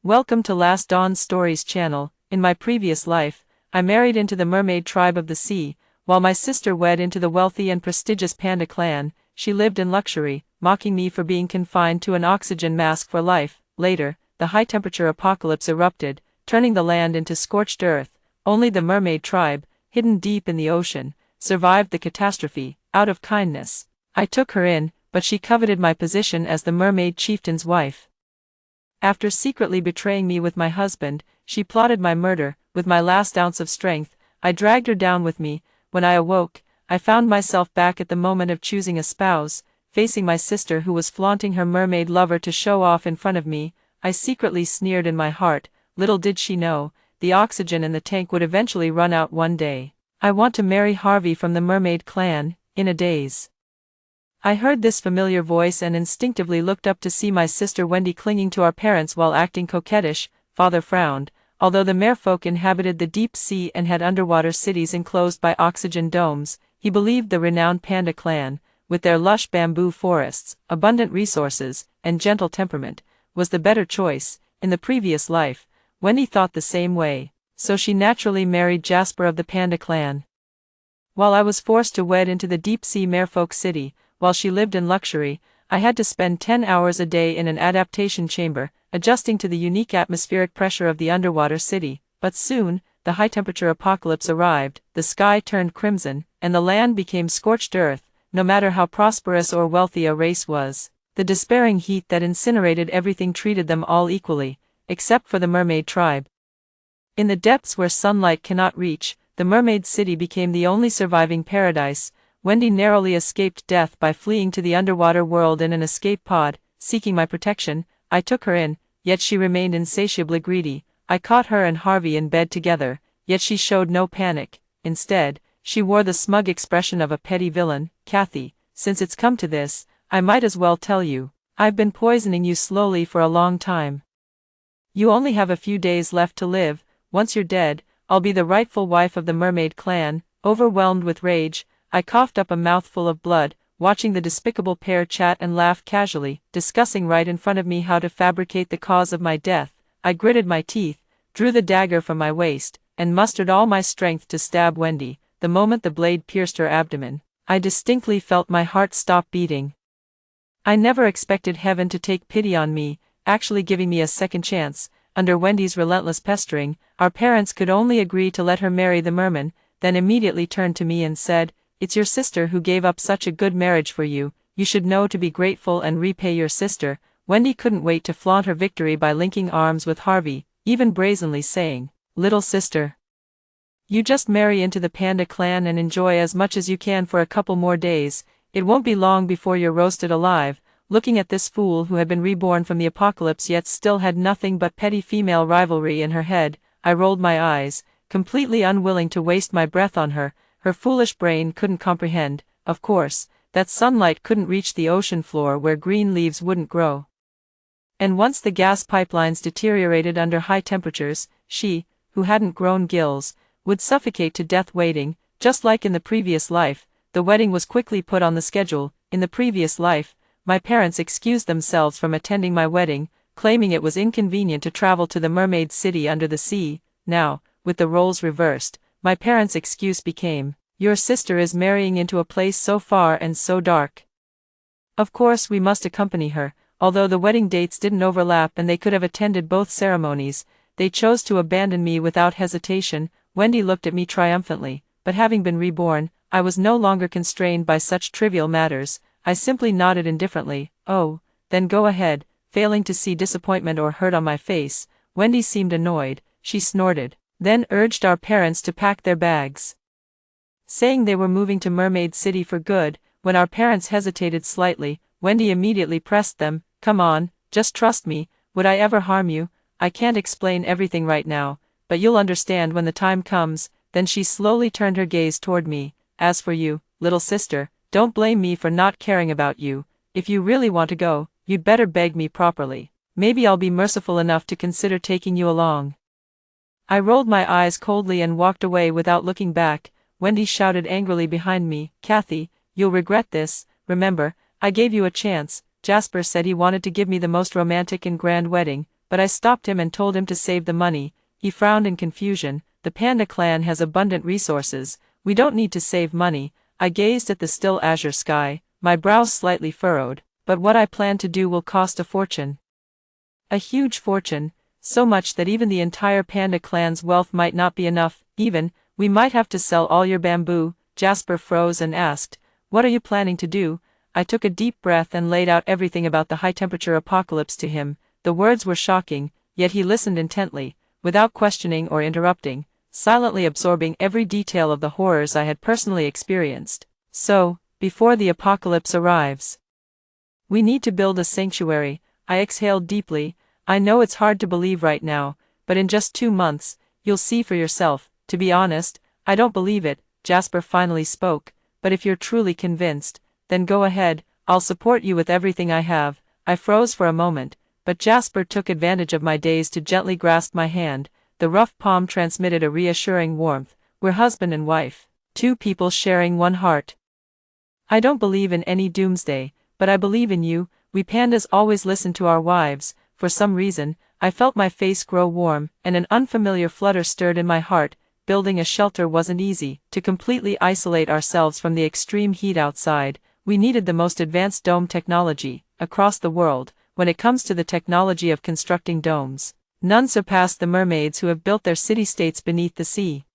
Welcome to Last Dawn Stories channel. In my previous life, I married into the mermaid tribe of the sea, while my sister wed into the wealthy and prestigious Panda clan. She lived in luxury, mocking me for being confined to an oxygen mask for life. Later, the high-temperature apocalypse erupted, turning the land into scorched earth. Only the mermaid tribe, hidden deep in the ocean, survived the catastrophe. Out of kindness, I took her in, but she coveted my position as the mermaid chieftain's wife. After secretly betraying me with my husband, she plotted my murder. With my last ounce of strength, I dragged her down with me. When I awoke, I found myself back at the moment of choosing a spouse, facing my sister who was flaunting her mermaid lover to show off in front of me. I secretly sneered in my heart. Little did she know, the oxygen in the tank would eventually run out one day. I want to marry Harvey from the mermaid clan, in a daze. I heard this familiar voice and instinctively looked up to see my sister Wendy clinging to our parents while acting coquettish. Father frowned. Although the merfolk inhabited the deep sea and had underwater cities enclosed by oxygen domes, he believed the renowned Panda clan, with their lush bamboo forests, abundant resources, and gentle temperament, was the better choice. In the previous life, Wendy thought the same way, so she naturally married Jasper of the Panda clan. While I was forced to wed into the deep-sea merfolk city, while she lived in luxury, I had to spend 10 hours a day in an adaptation chamber, adjusting to the unique atmospheric pressure of the underwater city. But soon, the high-temperature apocalypse arrived, the sky turned crimson, and the land became scorched earth. No matter how prosperous or wealthy a race was, the despairing heat that incinerated everything treated them all equally, except for the mermaid tribe. In the depths where sunlight cannot reach, the mermaid city became the only surviving paradise. Wendy narrowly escaped death by fleeing to the underwater world in an escape pod. Seeking my protection, I took her in, yet she remained insatiably greedy. I caught her and Harvey in bed together, yet she showed no panic. Instead, she wore the smug expression of a petty villain. Kathy, since it's come to this, I might as well tell you, I've been poisoning you slowly for a long time. You only have a few days left to live. Once you're dead, I'll be the rightful wife of the mermaid clan. Overwhelmed with rage, I coughed up a mouthful of blood, watching the despicable pair chat and laugh casually, discussing right in front of me how to fabricate the cause of my death. I gritted my teeth, drew the dagger from my waist, and mustered all my strength to stab Wendy. The moment the blade pierced her abdomen, I distinctly felt my heart stop beating. I never expected heaven to take pity on me, actually giving me a second chance. Under Wendy's relentless pestering, our parents could only agree to let her marry the Merman, then immediately turned to me and said, "It's your sister who gave up such a good marriage for you. You should know to be grateful and repay your sister." Wendy couldn't wait to flaunt her victory by linking arms with Harvey, even brazenly saying, "Little sister, you just marry into the Panda clan and enjoy as much as you can for a couple more days. It won't be long before you're roasted alive." Looking at this fool who had been reborn from the apocalypse yet still had nothing but petty female rivalry in her head, I rolled my eyes, completely unwilling to waste my breath on her. Her foolish brain couldn't comprehend, of course, that sunlight couldn't reach the ocean floor where green leaves wouldn't grow. And once the gas pipelines deteriorated under high temperatures, she, who hadn't grown gills, would suffocate to death waiting. Just like in the previous life, the wedding was quickly put on the schedule. In the previous life, my parents excused themselves from attending my wedding, claiming it was inconvenient to travel to the mermaid city under the sea. Now, with the roles reversed, my parents' excuse became, "Your sister is marrying into a place so far and so dark. Of course we must accompany her." Although the wedding dates didn't overlap and they could have attended both ceremonies, they chose to abandon me without hesitation. Wendy looked at me triumphantly, but having been reborn, I was no longer constrained by such trivial matters. I simply nodded indifferently. "Oh, then go ahead." Failing to see disappointment or hurt on my face, Wendy seemed annoyed. She snorted, then urged our parents to pack their bags, saying they were moving to Mermaid City for good. When our parents hesitated slightly, Wendy immediately pressed them, "Come on, just trust me. Would I ever harm you? I can't explain everything right now, but you'll understand when the time comes." Then she slowly turned her gaze toward me. "As for you, little sister, don't blame me for not caring about you. If you really want to go, you'd better beg me properly. Maybe I'll be merciful enough to consider taking you along." I rolled my eyes coldly and walked away without looking back. Wendy shouted angrily behind me, "Kathy, you'll regret this. Remember, I gave you a chance. Jasper said he wanted to give me the most romantic and grand wedding, but I stopped him and told him to save the money. He frowned in confusion. The Panda clan has abundant resources. We don't need to save money. I gazed at the still azure sky, my brows slightly furrowed. But what I plan to do will cost a fortune. A huge fortune, so much that even the entire Panda clan's wealth might not be enough. We might have to sell all your bamboo. Jasper froze and asked, "What are you planning to do?" I took a deep breath and laid out everything about the high-temperature apocalypse to him. The words were shocking, yet he listened intently, without questioning or interrupting, silently absorbing every detail of the horrors I had personally experienced. "So, before the apocalypse arrives, we need to build a sanctuary." I exhaled deeply. "I know it's hard to believe right now, but in just 2 months, you'll see for yourself." "To be honest, I don't believe it," Jasper finally spoke, "but if you're truly convinced, then go ahead, I'll support you with everything I have." I froze for a moment, but Jasper took advantage of my daze to gently grasp my hand. The rough palm transmitted a reassuring warmth. "We're husband and wife, 2 people sharing one heart. I don't believe in any doomsday, but I believe in you. We Pandas always listen to our wives." For some reason, I felt my face grow warm, and an unfamiliar flutter stirred in my heart. Building a shelter wasn't easy. To completely isolate ourselves from the extreme heat outside, we needed the most advanced dome technology. Across the world, when it comes to the technology of constructing domes, none surpass the mermaids who have built their city-states beneath the sea.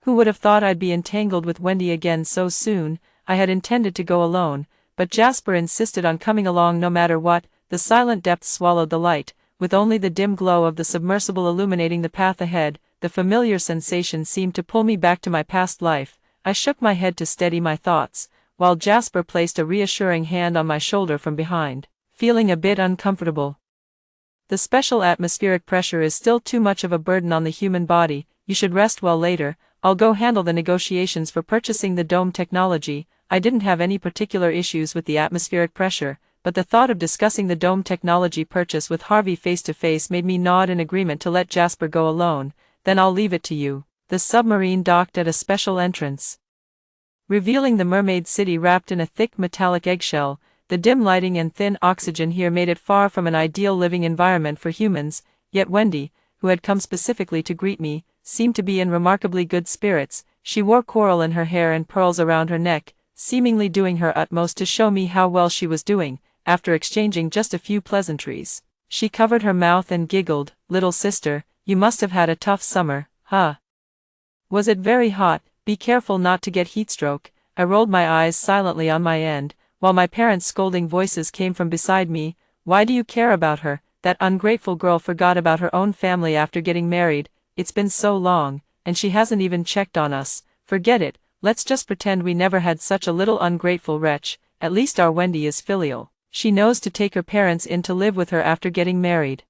Who would have thought I'd be entangled with Wendy again so soon? I had intended to go alone, but Jasper insisted on coming along no matter what. The silent depths swallowed the light, with only the dim glow of the submersible illuminating the path ahead. The familiar sensation seemed to pull me back to my past life. I shook my head to steady my thoughts, while Jasper placed a reassuring hand on my shoulder from behind, feeling a bit uncomfortable. "The special atmospheric pressure is still too much of a burden on the human body. You should rest well later. I'll go handle the negotiations for purchasing the dome technology." I didn't have any particular issues with the atmospheric pressure, but the thought of discussing the dome technology purchase with Harvey face-to-face made me nod in agreement to let Jasper go alone. "Then I'll leave it to you." The submarine docked at a special entrance, revealing the mermaid city wrapped in a thick metallic eggshell. The dim lighting and thin oxygen here made it far from an ideal living environment for humans, yet Wendy, who had come specifically to greet me, seemed to be in remarkably good spirits. She wore coral in her hair and pearls around her neck, seemingly doing her utmost to show me how well she was doing. After exchanging just a few pleasantries, she covered her mouth and giggled. "Little sister, you must have had a tough summer, huh? Was it very hot? Be careful not to get heatstroke." I rolled my eyes silently on my end, while my parents' scolding voices came from beside me. "Why do you care about her? That ungrateful girl forgot about her own family after getting married. It's been so long, and she hasn't even checked on us." "Forget it, let's just pretend we never had such a little ungrateful wretch. At least our Wendy is filial. She knows to take her parents in to live with her after getting married."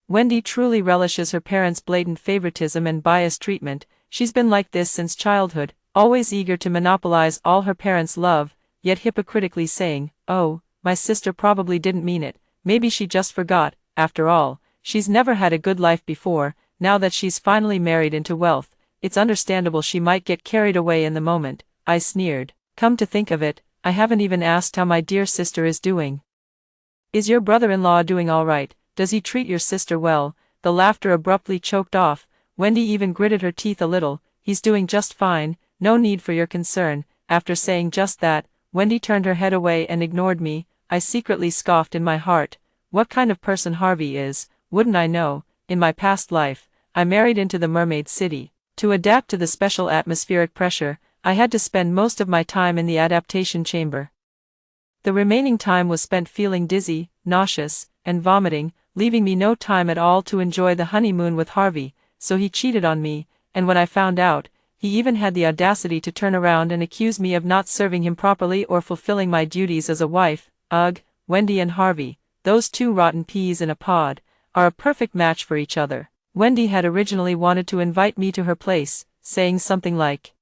Wendy truly relishes her parents' blatant favoritism and biased treatment. She's been like this since childhood, always eager to monopolize all her parents' love, yet hypocritically saying, "Oh, my sister probably didn't mean it. Maybe she just forgot." After all, she's never had a good life before. Now that she's finally married into wealth, it's understandable she might get carried away in the moment. I sneered. "Come to think of it, I haven't even asked how my dear sister is doing. Is your brother-in-law doing all right? Does he treat your sister well?" The laughter abruptly choked off. Wendy even gritted her teeth a little. "He's doing just fine, no need for your concern." After saying just that, Wendy turned her head away and ignored me. I secretly scoffed in my heart. What kind of person Harvey is, wouldn't I know? In my past life, I married into the mermaid city. To adapt to the special atmospheric pressure, I had to spend most of my time in the adaptation chamber. The remaining time was spent feeling dizzy, nauseous, and vomiting, leaving me no time at all to enjoy the honeymoon with Harvey. So he cheated on me, and when I found out, he even had the audacity to turn around and accuse me of not serving him properly or fulfilling my duties as a wife. Ugh, Wendy and Harvey, those 2 rotten peas in a pod, are a perfect match for each other. Wendy had originally wanted to invite me to her place, saying something like,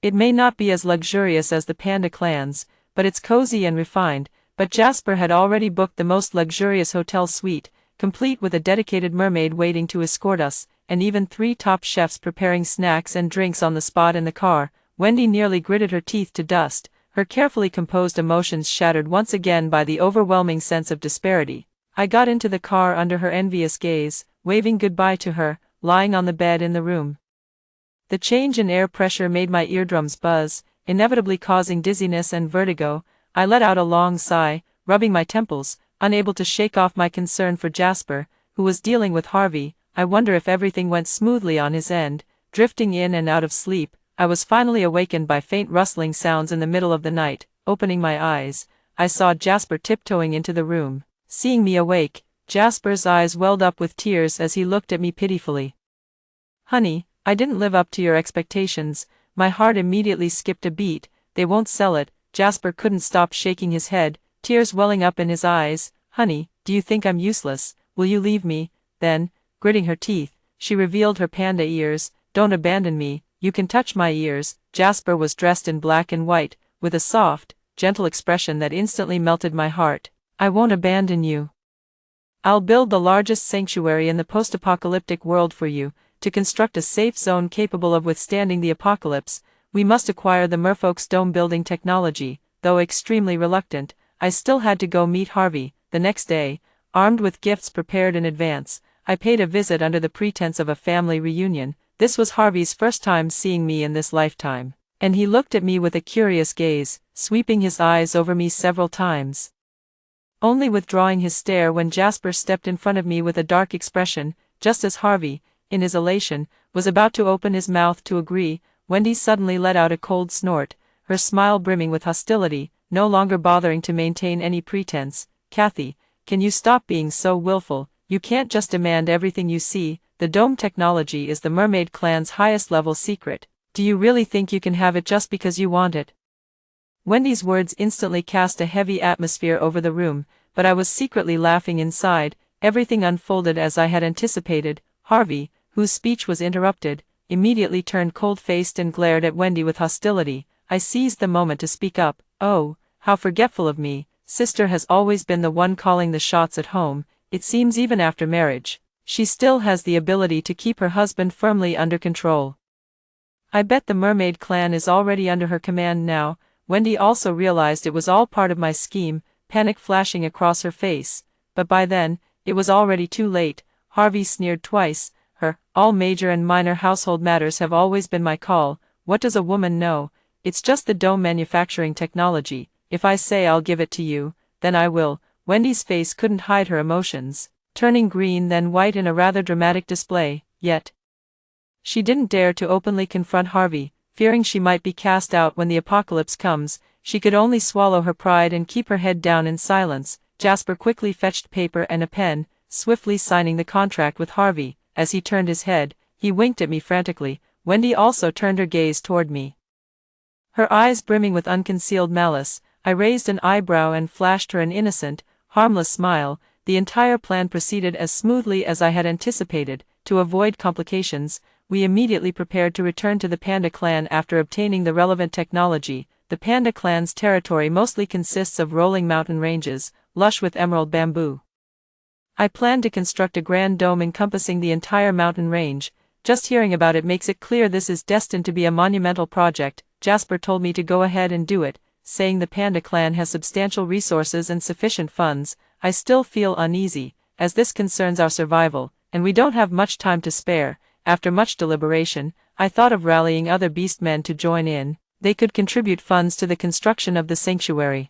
"It may not be as luxurious as the Panda clan's, but it's cozy and refined." But Jasper had already booked the most luxurious hotel suite, complete with a dedicated mermaid waiting to escort us, and even 3 top chefs preparing snacks and drinks on the spot in the car. Wendy nearly gritted her teeth to dust, her carefully composed emotions shattered once again by the overwhelming sense of disparity. I got into the car under her envious gaze, waving goodbye to her, lying on the bed in the room. The change in air pressure made my eardrums buzz, inevitably causing dizziness and vertigo. I let out a long sigh, rubbing my temples, unable to shake off my concern for Jasper, who was dealing with Harvey. I wonder if everything went smoothly on his end. Drifting in and out of sleep, I was finally awakened by faint rustling sounds in the middle of the night. Opening my eyes, I saw Jasper tiptoeing into the room. Seeing me awake, Jasper's eyes welled up with tears as he looked at me pitifully. "Honey, I didn't live up to your expectations." My heart immediately skipped a beat. "They won't sell it." Jasper couldn't stop shaking his head, tears welling up in his eyes. "Honey, do you think I'm useless? Will you leave me?" Then, gritting her teeth, she revealed her panda ears. "Don't abandon me, you can touch my ears." Jasper was dressed in black and white, with a soft, gentle expression that instantly melted my heart. "I won't abandon you. I'll build the largest sanctuary in the post-apocalyptic world for you. To construct a safe zone capable of withstanding the apocalypse, we must acquire the Merfolk's dome-building technology." Though extremely reluctant, I still had to go meet Harvey. The next day, armed with gifts prepared in advance, I paid a visit under the pretense of a family reunion. This was Harvey's first time seeing me in this lifetime, and he looked at me with a curious gaze, sweeping his eyes over me several times, only withdrawing his stare when Jasper stepped in front of me with a dark expression. Just as Harvey, in his elation, was about to open his mouth to agree, Wendy suddenly let out a cold snort, her smile brimming with hostility, no longer bothering to maintain any pretense. "Kathy, can you stop being so willful? You can't just demand everything you see. The dome technology is the mermaid clan's highest level secret. Do you really think you can have it just because you want it?" Wendy's words instantly cast a heavy atmosphere over the room, but I was secretly laughing inside. Everything unfolded as I had anticipated. Harvey, whose speech was interrupted, immediately turned cold-faced and glared at Wendy with hostility. I seized the moment to speak up. "Oh, how forgetful of me. Sister has always been the one calling the shots at home. It seems even after marriage, she still has the ability to keep her husband firmly under control. I bet the mermaid clan is already under her command now." Wendy also realized it was all part of my scheme, panic flashing across her face. But by then, it was already too late. Harvey sneered twice. All major and minor household matters have always been my call. What does a woman know? It's just the dome manufacturing technology. If I say I'll give it to you, then I will." Wendy's face couldn't hide her emotions, turning green then white in a rather dramatic display. Yet she didn't dare to openly confront Harvey, fearing she might be cast out when the apocalypse comes. She could only swallow her pride and keep her head down in silence. Jasper quickly fetched paper and a pen, swiftly signing the contract with Harvey. As he turned his head, he winked at me frantically. Wendy also turned her gaze toward me, her eyes brimming with unconcealed malice. I raised an eyebrow and flashed her an innocent, harmless smile. The entire plan proceeded as smoothly as I had anticipated. To avoid complications, we immediately prepared to return to the Panda clan after obtaining the relevant technology. The Panda clan's territory mostly consists of rolling mountain ranges, lush with emerald bamboo. I planned to construct a grand dome encompassing the entire mountain range. Just hearing about it makes it clear this is destined to be a monumental project. Jasper told me to go ahead and do it, saying the Panda clan has substantial resources and sufficient funds. I still feel uneasy, as this concerns our survival, and we don't have much time to spare. After much deliberation, I thought of rallying other beastmen to join in. They could contribute funds to the construction of the sanctuary,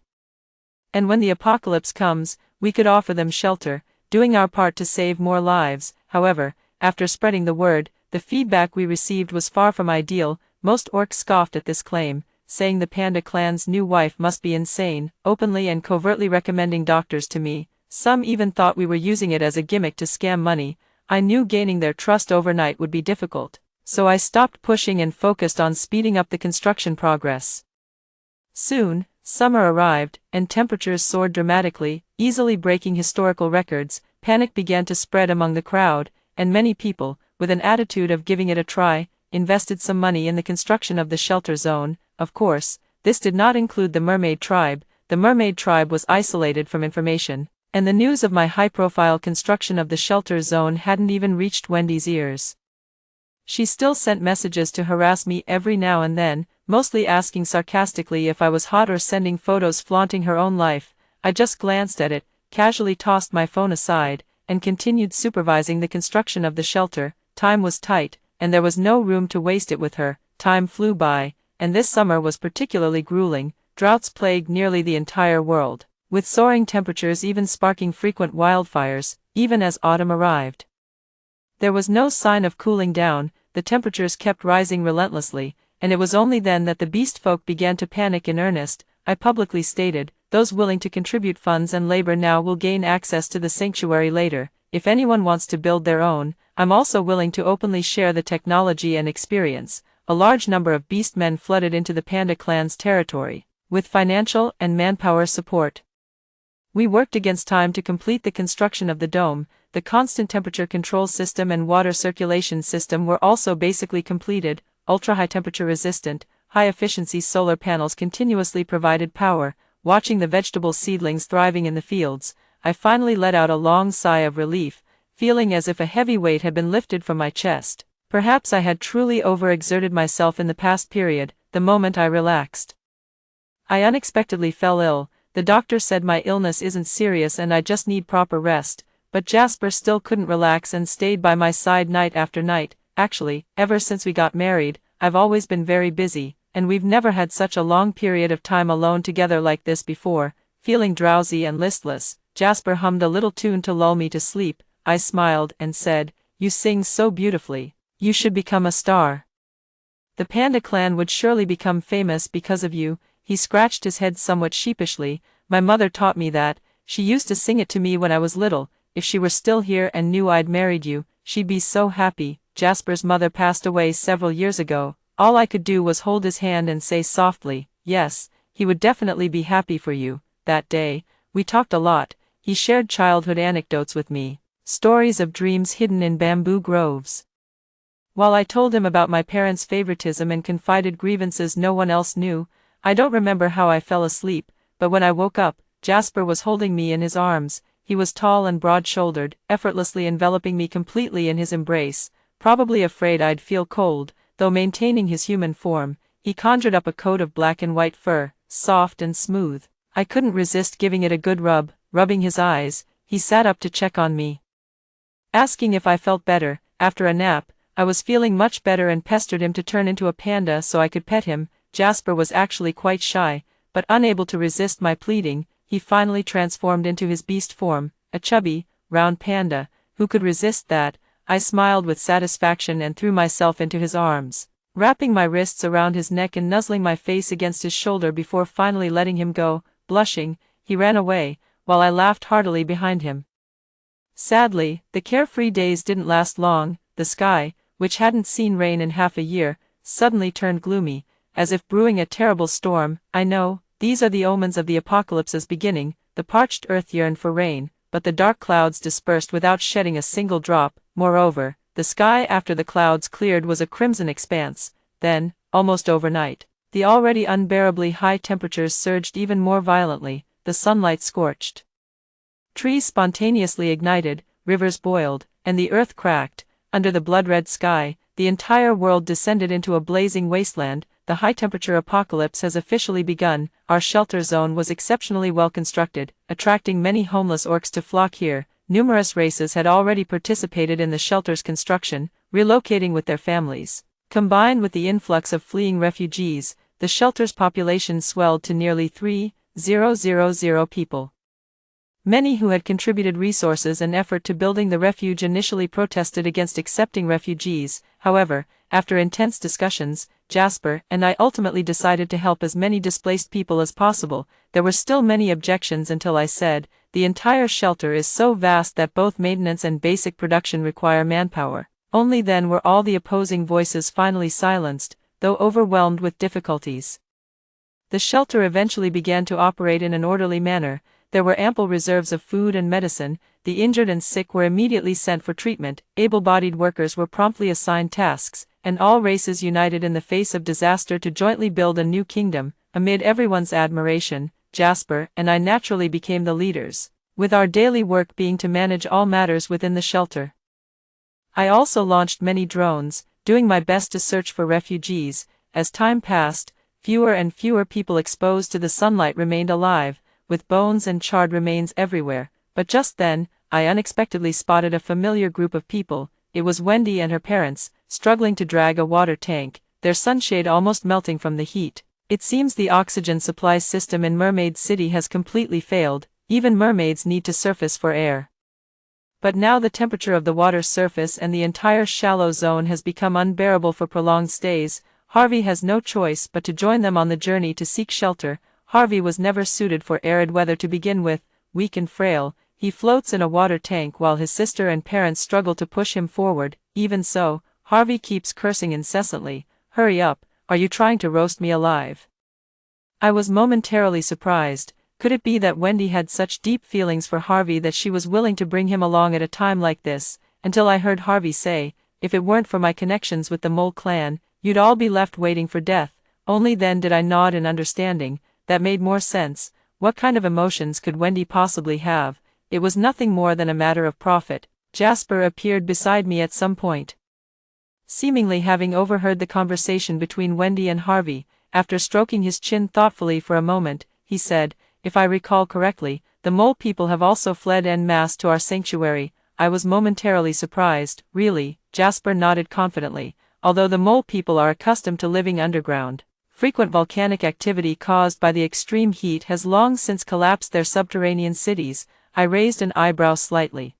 and when the apocalypse comes, we could offer them shelter, doing our part to save more lives. However, after spreading the word, the feedback we received was far from ideal. Most orcs scoffed at this claim, saying the Panda clan's new wife must be insane, openly and covertly recommending doctors to me. Some even thought we were using it as a gimmick to scam money. I knew gaining their trust overnight would be difficult, so I stopped pushing and focused on speeding up the construction progress. Soon, summer arrived, and temperatures soared dramatically, easily breaking historical records. Panic began to spread among the crowd, and many people, with an attitude of giving it a try, invested some money in the construction of the shelter zone. Of course, this did not include the mermaid tribe. The mermaid tribe was isolated from information, and the news of my high-profile construction of the shelter zone hadn't even reached Wendy's ears. She still sent messages to harass me every now and then, mostly asking sarcastically if I was hot or sending photos flaunting her own life. I just glanced at it, casually tossed my phone aside, and continued supervising the construction of the shelter. Time was tight, and there was no room to waste it with her. Time flew by, and this summer was particularly grueling. Droughts plagued nearly the entire world, with soaring temperatures even sparking frequent wildfires, even as autumn arrived. There was no sign of cooling down, the temperatures kept rising relentlessly, and it was only then that the beast folk began to panic in earnest. I publicly stated, those willing to contribute funds and labor now will gain access to the sanctuary later. If anyone wants to build their own, I'm also willing to openly share the technology and experience. A large number of beast men flooded into the Panda clan's territory, with financial and manpower support. We worked against time to complete the construction of the dome. The constant temperature control system and water circulation system were also basically completed. Ultra-high temperature resistant, high-efficiency solar panels continuously provided power. Watching the vegetable seedlings thriving in the fields, I finally let out a long sigh of relief, feeling as if a heavy weight had been lifted from my chest. Perhaps I had truly overexerted myself in the past period. The moment I relaxed, I unexpectedly fell ill. The doctor said my illness isn't serious and I just need proper rest, but Jasper still couldn't relax and stayed by my side night after night. Actually, ever since we got married, I've always been very busy, and we've never had such a long period of time alone together like this before. Feeling drowsy and listless, Jasper hummed a little tune to lull me to sleep. I smiled and said, "You sing so beautifully. You should become a star. The Panda clan would surely become famous because of you." He scratched his head somewhat sheepishly. "My mother taught me that. She used to sing it to me when I was little. If she were still here and knew I'd married you, she'd be so happy." Jasper's mother passed away several years ago. All I could do was hold his hand and say softly, "Yes, he would definitely be happy for you." That day, we talked a lot. He shared childhood anecdotes with me, stories of dreams hidden in bamboo groves, while I told him about my parents' favoritism and confided grievances no one else knew. I don't remember how I fell asleep, but when I woke up, Jasper was holding me in his arms. He was tall and broad-shouldered, effortlessly enveloping me completely in his embrace. Probably afraid I'd feel cold, though maintaining his human form, he conjured up a coat of black and white fur, soft and smooth. I couldn't resist giving it a good rub. Rubbing his eyes, he sat up to check on me, asking if I felt better. After a nap, I was feeling much better and pestered him to turn into a panda so I could pet him. Jasper was actually quite shy, but unable to resist my pleading, he finally transformed into his beast form, a chubby, round panda. Who could resist that? I smiled with satisfaction and threw myself into his arms, wrapping my wrists around his neck and nuzzling my face against his shoulder before finally letting him go. Blushing, he ran away, while I laughed heartily behind him. Sadly, the carefree days didn't last long. The sky, which hadn't seen rain in half a year, suddenly turned gloomy, as if brewing a terrible storm. I know, these are the omens of the apocalypse's beginning. The parched earth yearned for rain, but the dark clouds dispersed without shedding a single drop. Moreover, the sky after the clouds cleared was a crimson expanse. Then, almost overnight, the already unbearably high temperatures surged even more violently. The sunlight scorched, trees spontaneously ignited, rivers boiled, and the earth cracked. Under the blood-red sky, the entire world descended into a blazing wasteland. The high-temperature apocalypse has officially begun. Our shelter zone was exceptionally well constructed, attracting many homeless orcs to flock here. Numerous races had already participated in the shelter's construction, relocating with their families. Combined with the influx of fleeing refugees, the shelter's population swelled to nearly 3,000 people. Many who had contributed resources and effort to building the refuge initially protested against accepting refugees. However, after intense discussions, Jasper and I ultimately decided to help as many displaced people as possible. There were still many objections until I said, "The entire shelter is so vast that both maintenance and basic production require manpower." Only then were all the opposing voices finally silenced, though overwhelmed with difficulties. The shelter eventually began to operate in an orderly manner. There were ample reserves of food and medicine. The injured and sick were immediately sent for treatment. Able-bodied workers were promptly assigned tasks, and all races united in the face of disaster to jointly build a new kingdom. Amid everyone's admiration, Jasper and I naturally became the leaders, with our daily work being to manage all matters within the shelter. I also launched many drones, doing my best to search for refugees. As time passed, fewer and fewer people exposed to the sunlight remained alive, with bones and charred remains everywhere. But just then, I unexpectedly spotted a familiar group of people. It was Wendy and her parents, struggling to drag a water tank, their sunshade almost melting from the heat. It seems the oxygen supply system in Mermaid City has completely failed. Even mermaids need to surface for air. But now the temperature of the water's surface and the entire shallow zone has become unbearable for prolonged stays. Harvey has no choice but to join them on the journey to seek shelter. Harvey was never suited for arid weather to begin with. Weak and frail, he floats in a water tank while his sister and parents struggle to push him forward. Even so, Harvey keeps cursing incessantly. "Hurry up, are you trying to roast me alive?" I was momentarily surprised. Could it be that Wendy had such deep feelings for Harvey that she was willing to bring him along at a time like this, until I heard Harvey say, "If it weren't for my connections with the Mole clan, you'd all be left waiting for death." Only then did I nod in understanding. That made more sense. What kind of emotions could Wendy possibly have? It was nothing more than a matter of profit. Jasper appeared beside me at some point, seemingly having overheard the conversation between Wendy and Harvey. After stroking his chin thoughtfully for a moment, he said, "If I recall correctly, the Mole people have also fled en masse to our sanctuary." I was momentarily surprised. "Really?" Jasper nodded confidently. Although the Mole people are accustomed to living underground, frequent volcanic activity caused by the extreme heat has long since collapsed their subterranean cities. I raised an eyebrow slightly.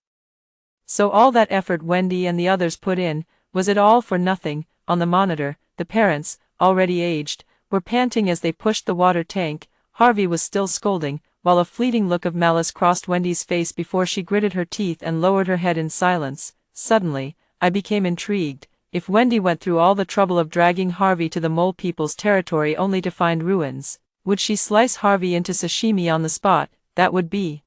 So all that effort Wendy and the others put in, was it all for nothing? On the monitor, the parents, already aged, were panting as they pushed the water tank. Harvey was still scolding, while a fleeting look of malice crossed Wendy's face before she gritted her teeth and lowered her head in silence. Suddenly, I became intrigued. If Wendy went through all the trouble of dragging Harvey to the Mole people's territory only to find ruins, would she slice Harvey into sashimi on the spot? That would be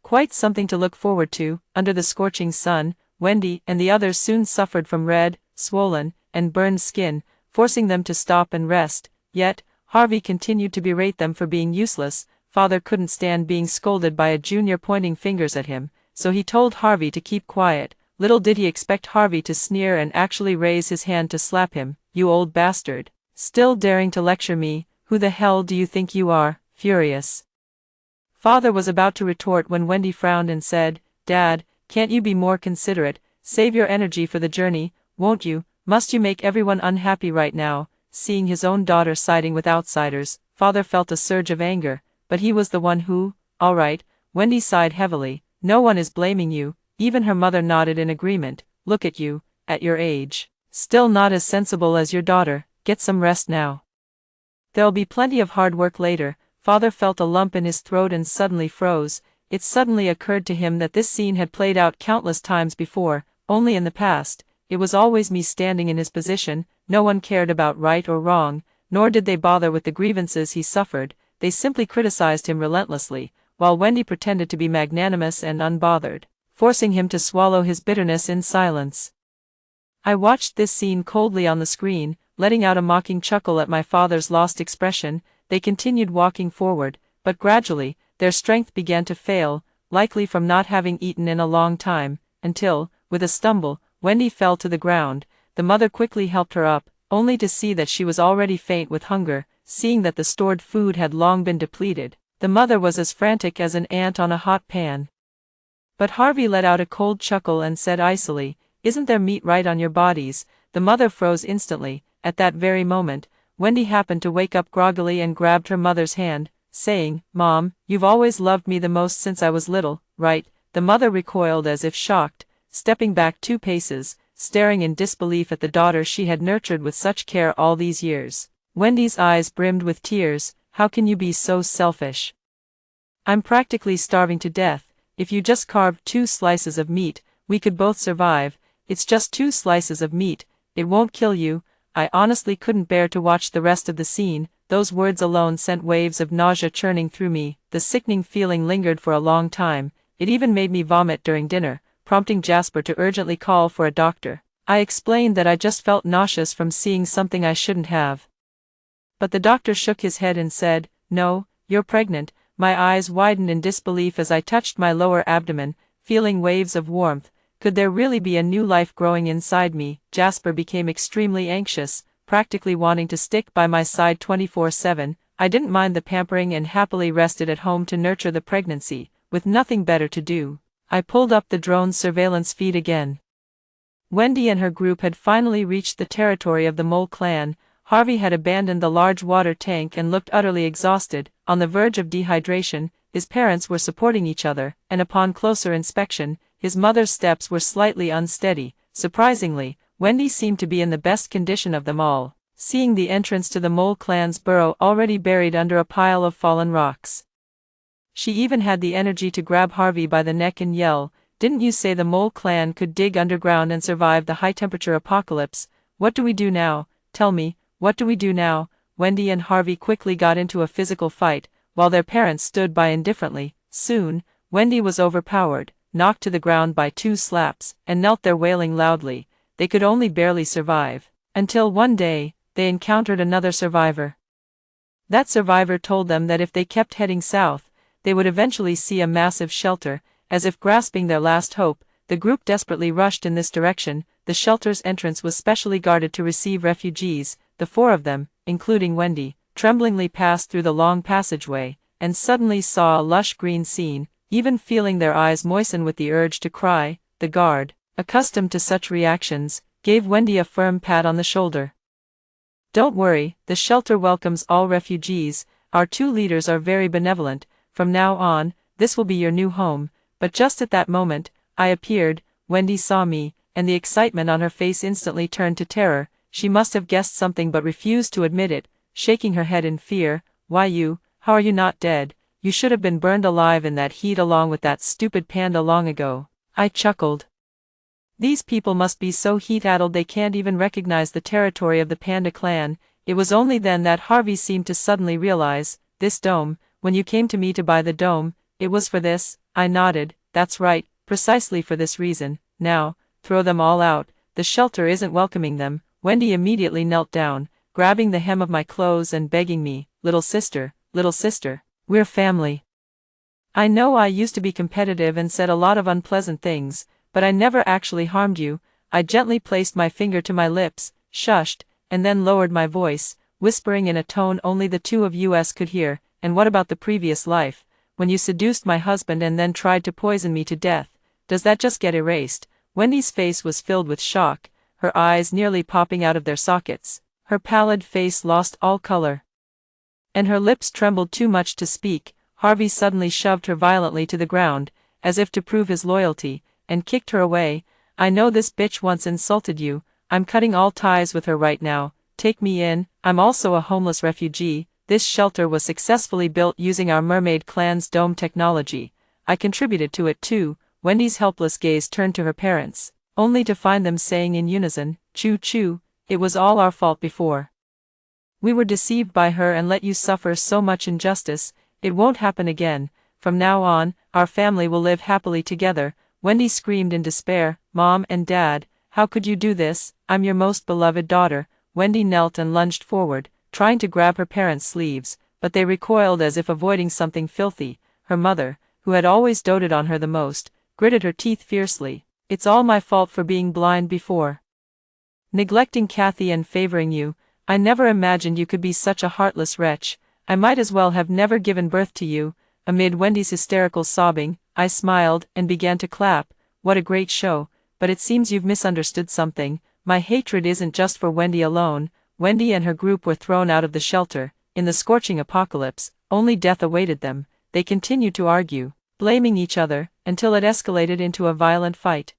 quite something to look forward to. Under the scorching sun, Wendy and the others soon suffered from red, swollen, and burned skin, forcing them to stop and rest. Yet, Harvey continued to berate them for being useless. Father couldn't stand being scolded by a junior pointing fingers at him, so he told Harvey to keep quiet. Little did he expect Harvey to sneer and actually raise his hand to slap him. "You old bastard. Still daring to lecture me, who the hell do you think you are?" Furious, Father was about to retort when Wendy frowned and said, "Dad, can't you be more considerate? Save your energy for the journey, won't you? Must you make everyone unhappy right now?" Seeing his own daughter siding with outsiders, Father felt a surge of anger, but he was the one who— "All right," Wendy sighed heavily, "no one is blaming you." Even her mother nodded in agreement. "Look at you, at your age. Still not as sensible as your daughter. Get some rest now. There'll be plenty of hard work later." Father felt a lump in his throat and suddenly froze. It suddenly occurred to him that this scene had played out countless times before, only in the past. It was always me standing in his position. No one cared about right or wrong, nor did they bother with the grievances he suffered. They simply criticized him relentlessly, while Wendy pretended to be magnanimous and unbothered, forcing him to swallow his bitterness in silence. I watched this scene coldly on the screen, letting out a mocking chuckle at my father's lost expression. They continued walking forward, but gradually, their strength began to fail, likely from not having eaten in a long time, until, with a stumble, Wendy fell to the ground. The mother quickly helped her up, only to see that she was already faint with hunger. Seeing that the stored food had long been depleted, the mother was as frantic as an ant on a hot pan. But Harvey let out a cold chuckle and said icily, "Isn't there meat right on your bodies?" The mother froze instantly. At that very moment, Wendy happened to wake up groggily and grabbed her mother's hand, saying, "Mom, you've always loved me the most since I was little, right?" The mother recoiled as if shocked, stepping back 2 paces, staring in disbelief at the daughter she had nurtured with such care all these years. Wendy's eyes brimmed with tears. "How can you be so selfish? I'm practically starving to death. If you just carved 2 slices of meat, we could both survive. It's just 2 slices of meat, it won't kill you." I honestly couldn't bear to watch the rest of the scene. Those words alone sent waves of nausea churning through me. The sickening feeling lingered for a long time. It even made me vomit during dinner, prompting Jasper to urgently call for a doctor. I explained that I just felt nauseous from seeing something I shouldn't have. But the doctor shook his head and said, "No, you're pregnant." My eyes widened in disbelief as I touched my lower abdomen, feeling waves of warmth. Could there really be a new life growing inside me? Jasper became extremely anxious, practically wanting to stick by my side 24/7. I didn't mind the pampering and happily rested at home to nurture the pregnancy. with nothing better to do. I pulled up the drone's surveillance feed again. Wendy and her group had finally reached the territory of the Mole clan. Harvey had abandoned the large water tank and looked utterly exhausted, on the verge of dehydration. His parents were supporting each other, and upon closer inspection, his mother's steps were slightly unsteady. Surprisingly, Wendy seemed to be in the best condition of them all, seeing the entrance to the Mole clan's burrow already buried under a pile of fallen rocks. She even had the energy to grab Harvey by the neck and yell, "Didn't you say the Mole clan could dig underground and survive the high-temperature apocalypse? What do we do now? Tell me, what do we do now?" Wendy and Harvey quickly got into a physical fight, while their parents stood by indifferently. Soon, Wendy was overpowered, knocked to the ground by 2 slaps, and knelt there wailing loudly. They could only barely survive. Until one day, they encountered another survivor. That survivor told them that if they kept heading south, they would eventually see a massive shelter. As if grasping their last hope, the group desperately rushed in this direction. The shelter's entrance was specially guarded to receive refugees. The 4 of them, including Wendy, tremblingly passed through the long passageway, and suddenly saw a lush green scene, even feeling their eyes moisten with the urge to cry. The guard, accustomed to such reactions, gave Wendy a firm pat on the shoulder. "Don't worry, the shelter welcomes all refugees. Our 2 leaders are very benevolent. From now on, this will be your new home." But just at that moment, I appeared. Wendy saw me, and the excitement on her face instantly turned to terror. She must have guessed something but refused to admit it, shaking her head in fear. "Why how are you not dead? You should have been burned alive in that heat along with that stupid panda long ago." I chuckled. These people must be so heat-addled they can't even recognize the territory of the Panda clan. It was only then that Harvey seemed to suddenly realize, "This dome, when you came to me to buy the dome, it was for this." I nodded. "That's right, precisely for this reason. Now, throw them all out. The shelter isn't welcoming them." Wendy immediately knelt down, grabbing the hem of my clothes and begging me, little sister, we're family." I know I used to be competitive and said a lot of unpleasant things, but I never actually harmed you." I gently placed my finger to my lips, shushed, and then lowered my voice, whispering in a tone only the 2 of us could hear. "And what about the previous life? When you seduced my husband and then tried to poison me to death, does that just get erased?" Wendy's face was filled with shock, her eyes nearly popping out of their sockets. Her pallid face lost all color, and her lips trembled too much to speak. Harvey suddenly shoved her violently to the ground, as if to prove his loyalty, and kicked her away. "I know this bitch once insulted you. I'm cutting all ties with her right now. Take me in. I'm also a homeless refugee. This shelter was successfully built using our mermaid clan's dome technology. I contributed to it too." Wendy's helpless gaze turned to her parents, only to find them saying in unison, "Choo-choo, it was all our fault before. We were deceived by her and let you suffer so much injustice. It won't happen again. From now on, our family will live happily together." Wendy screamed in despair, "Mom and Dad, how could you do this? I'm your most beloved daughter." Wendy knelt and lunged forward, trying to grab her parents' sleeves, but they recoiled as if avoiding something filthy. Her mother, who had always doted on her the most, gritted her teeth fiercely. "It's all my fault for being blind before. Neglecting Kathy and favoring you. I never imagined you could be such a heartless wretch. I might as well have never given birth to you." Amid Wendy's hysterical sobbing, I smiled and began to clap. "What a great show, but it seems you've misunderstood something. My hatred isn't just for Wendy alone." Wendy and her group were thrown out of the shelter. In the scorching apocalypse, only death awaited them. They continued to argue, blaming each other, until it escalated into a violent fight.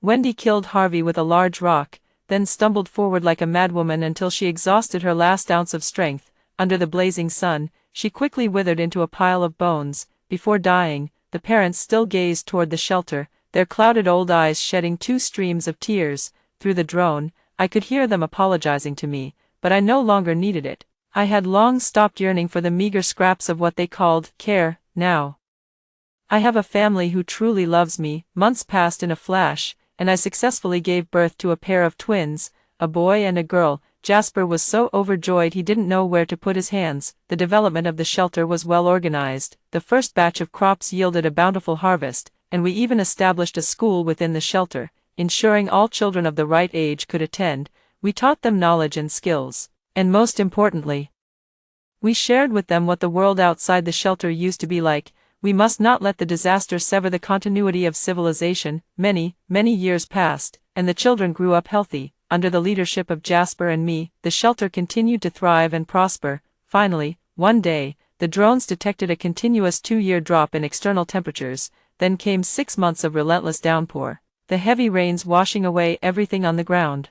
Wendy killed Harvey with a large rock, then stumbled forward like a madwoman until she exhausted her last ounce of strength. Under the blazing sun, she quickly withered into a pile of bones. Before dying, the parents still gazed toward the shelter, their clouded old eyes shedding 2 streams of tears. Through the drone, I could hear them apologizing to me, but I no longer needed it. I had long stopped yearning for the meager scraps of what they called care. Now I have a family who truly loves me. Months passed in a flash, and I successfully gave birth to a pair of twins, a boy and a girl. Jasper was so overjoyed he didn't know where to put his hands. The development of the shelter was well organized. The first batch of crops yielded a bountiful harvest, and we even established a school within the shelter, ensuring all children of the right age could attend. We taught them knowledge and skills, and most importantly, we shared with them what the world outside the shelter used to be like. We must not let the disaster sever the continuity of civilization. Many, many years passed, and the children grew up healthy. Under the leadership of Jasper and me, the shelter continued to thrive and prosper. Finally, one day, the drones detected a continuous 2-year drop in external temperatures. Then came 6 months of relentless downpour, the heavy rains washing away everything on the ground.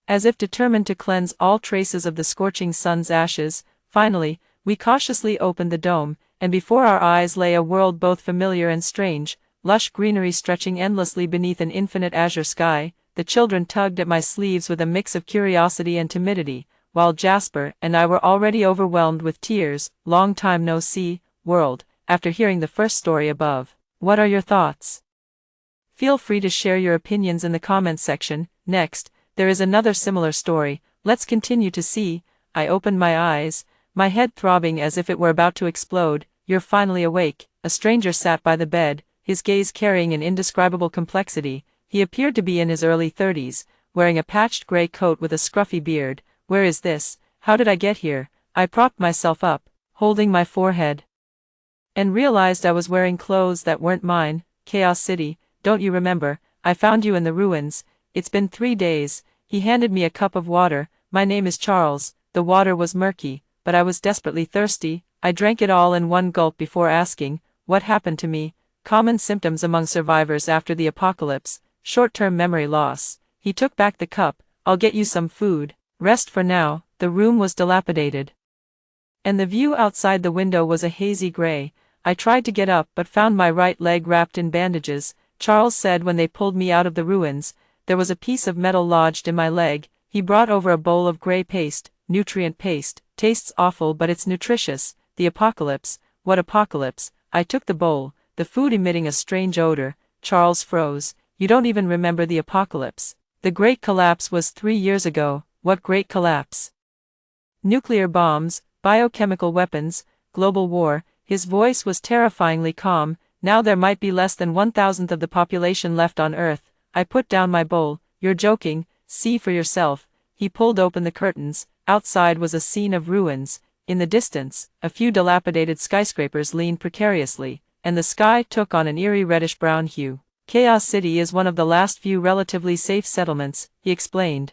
As if determined to cleanse all traces of the scorching sun's ashes, finally, we cautiously opened the dome, and before our eyes lay a world both familiar and strange, lush greenery stretching endlessly beneath an infinite azure sky. The children tugged at my sleeves with a mix of curiosity and timidity, while Jasper and I were already overwhelmed with tears. Long time no see, world, after hearing the first story above. What are your thoughts? Feel free to share your opinions in the comments section. Next, there is another similar story. Let's continue to see. I opened my eyes, my head throbbing as if it were about to explode. You're finally awake. A stranger sat by the bed, his gaze carrying an indescribable complexity. He appeared to be in his early 30s, wearing a patched gray coat with a scruffy beard. Where is this? How did I get here? I propped myself up, holding my forehead, and realized I was wearing clothes that weren't mine. Chaos City, don't you remember? I found you in the ruins. It's been 3 days. He handed me a cup of water. My name is Charles. The water was murky, but I was desperately thirsty. I drank it all in one gulp before asking, what happened to me? Common symptoms among survivors after the apocalypse. Short-term memory loss. He took back the cup. I'll get you some food. Rest for now. The room was dilapidated, and the view outside the window was a hazy gray. I tried to get up but found my right leg wrapped in bandages. Charles said when they pulled me out of the ruins, there was a piece of metal lodged in my leg. He brought over a bowl of gray paste, nutrient paste. Tastes awful but it's nutritious. The apocalypse. What apocalypse? I took the bowl, the food emitting a strange odor. Charles froze. You don't even remember the apocalypse. The Great Collapse was 3 years ago. What Great Collapse? Nuclear bombs, biochemical weapons, global war. His voice was terrifyingly calm. Now there might be less than 1,000th of the population left on Earth. I put down my bowl. You're joking. See for yourself. He pulled open the curtains. Outside was a scene of ruins. In the distance, a few dilapidated skyscrapers leaned precariously, and the sky took on an eerie reddish-brown hue. Chaos City is one of the last few relatively safe settlements, he explained.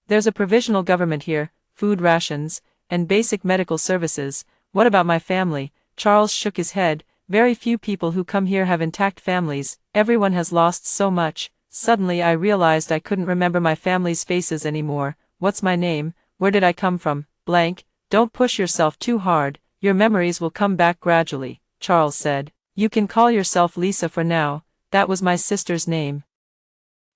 There's a provisional government here, food rations, and basic medical services. What about my family? Charles shook his head. Very few people who come here have intact families. Everyone has lost so much. Suddenly I realized I couldn't remember my family's faces anymore. What's my name? Where did I come from? Blank. Don't push yourself too hard. Your memories will come back gradually, Charles said. You can call yourself Lisa for now. That was my sister's name.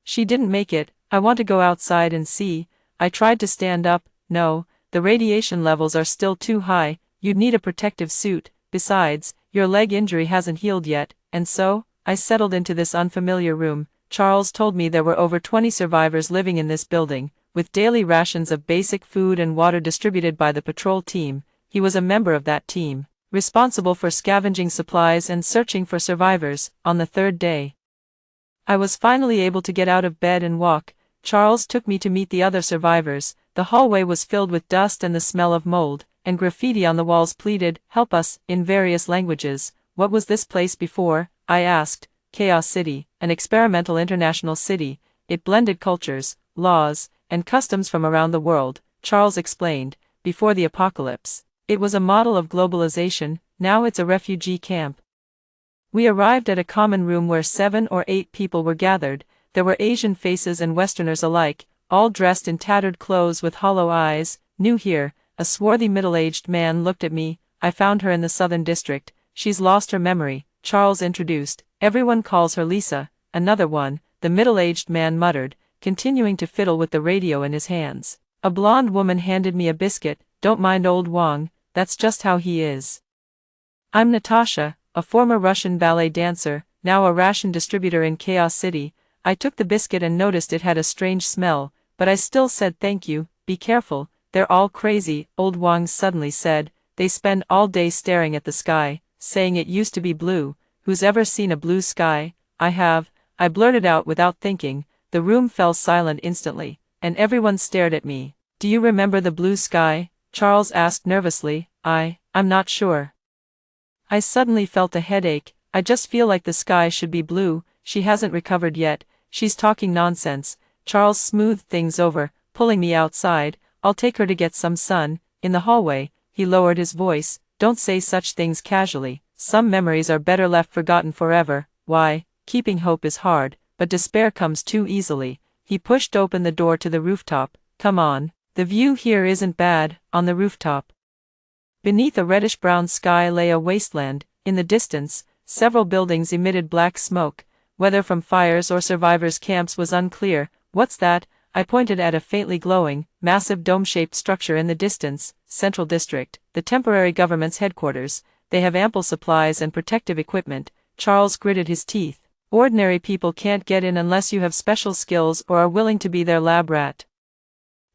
She didn't make it. I want to go outside and see. I tried to stand up. No, the radiation levels are still too high. You'd need a protective suit. Besides, your leg injury hasn't healed yet. And so, I settled into this unfamiliar room. Charles told me there were over 20 survivors living in this building, with daily rations of basic food and water distributed by the patrol team. He was a member of that team, responsible for scavenging supplies and searching for survivors. On the 3rd day, I was finally able to get out of bed and walk. Charles took me to meet the other survivors. The hallway was filled with dust and the smell of mold, and graffiti on the walls pleaded, "Help us," in various languages. What was this place before? I asked. Chaos City, an experimental international city. It blended cultures, laws, and customs from around the world, Charles explained. Before the apocalypse, it was a model of globalization. Now it's a refugee camp. We arrived at a common room where 7 or 8 people were gathered. There were Asian faces and Westerners alike, all dressed in tattered clothes with hollow eyes. New here, a swarthy middle-aged man looked at me. I found her in the Southern District. She's lost her memory, Charles introduced. Everyone calls her Lisa. Another one, the middle-aged man muttered, continuing to fiddle with the radio in his hands. A blonde woman handed me a biscuit. Don't mind old Wong, that's just how he is. I'm Natasha, a former Russian ballet dancer, now a ration distributor in Chaos City. I took the biscuit and noticed it had a strange smell, but I still said thank you. Be careful, they're all crazy, old Wang suddenly said. They spend all day staring at the sky, saying it used to be blue. Who's ever seen a blue sky? I have, I blurted out without thinking. The room fell silent instantly, and everyone stared at me. Do you remember the blue sky? Charles asked nervously. I'm not sure. I suddenly felt a headache. I just feel like the sky should be blue. She hasn't recovered yet. She's talking nonsense. Charles smoothed things over, pulling me outside. I'll take her to get some sun. In the hallway, he lowered his voice. Don't say such things casually. Some memories are better left forgotten forever. Why, keeping hope is hard, but despair comes too easily. He pushed open the door to the rooftop. Come on. The view here isn't bad. On the rooftop, beneath a reddish-brown sky lay a wasteland. In the distance, several buildings emitted black smoke. Whether from fires or survivors' camps was unclear. What's that? I pointed at a faintly glowing, massive dome-shaped structure in the distance. Central District, the temporary government's headquarters. They have ample supplies and protective equipment. Charles gritted his teeth. Ordinary people can't get in unless you have special skills or are willing to be their lab rat.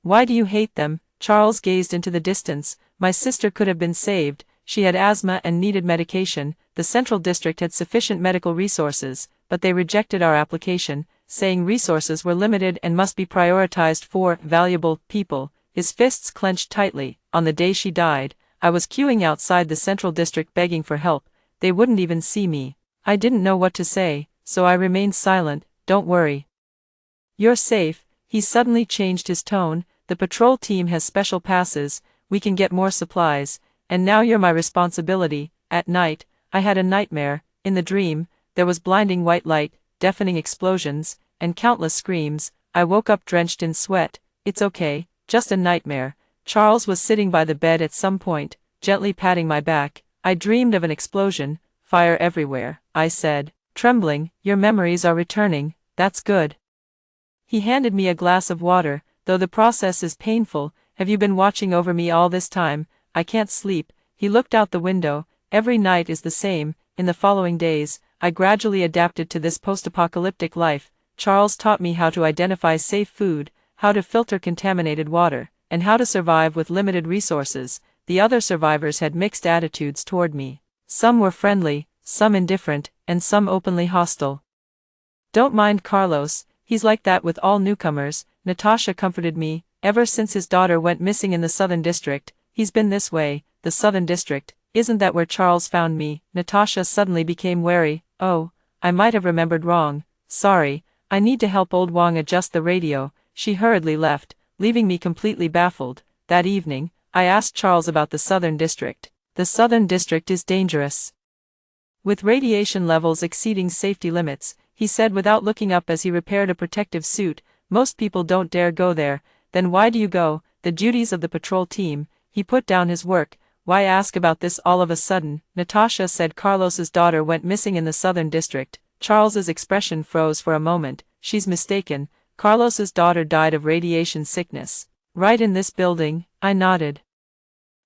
Why do you hate them? Charles gazed into the distance. My sister could have been saved. She had asthma and needed medication. The Central District had sufficient medical resources, but they rejected our application, saying resources were limited and must be prioritized for valuable people. His fists clenched tightly. On the day she died, I was queuing outside the Central District begging for help. They wouldn't even see me. I didn't know what to say, so I remained silent. Don't worry. You're safe. He suddenly changed his tone. The patrol team has special passes. We can get more supplies. And now you're my responsibility. At night, I had a nightmare. In the dream, there was blinding white light, deafening explosions, and countless screams. I woke up drenched in sweat. It's okay, just a nightmare. Charles was sitting by the bed at some point, gently patting my back. I dreamed of an explosion, fire everywhere, I said, trembling. Your memories are returning. That's good. He handed me a glass of water. Though the process is painful, have you been watching over me all this time? I can't sleep. He looked out the window. Every night is the same. In the following days, I gradually adapted to this post-apocalyptic life. Charles taught me how to identify safe food, how to filter contaminated water, and how to survive with limited resources. The other survivors had mixed attitudes toward me. Some were friendly, some indifferent, and some openly hostile. Don't mind Carlos, he's like that with all newcomers, Natasha comforted me. Ever since his daughter went missing in the Southern District, he's been this way. The Southern District, isn't that where Charles found me? Natasha suddenly became wary. Oh, I might have remembered wrong. Sorry, I need to help old Wang adjust the radio. She hurriedly left, leaving me completely baffled. That evening, I asked Charles about the Southern District. The Southern District is dangerous, with radiation levels exceeding safety limits, he said without looking up as he repaired a protective suit. Most people don't dare go there. Then why do you go? The duties of the patrol team. He put down his work. Why ask about this all of a sudden? Natasha said Carlos's daughter went missing in the Southern District. Charles's expression froze for a moment. She's mistaken. Carlos's daughter died of radiation sickness. Right in this building? I nodded,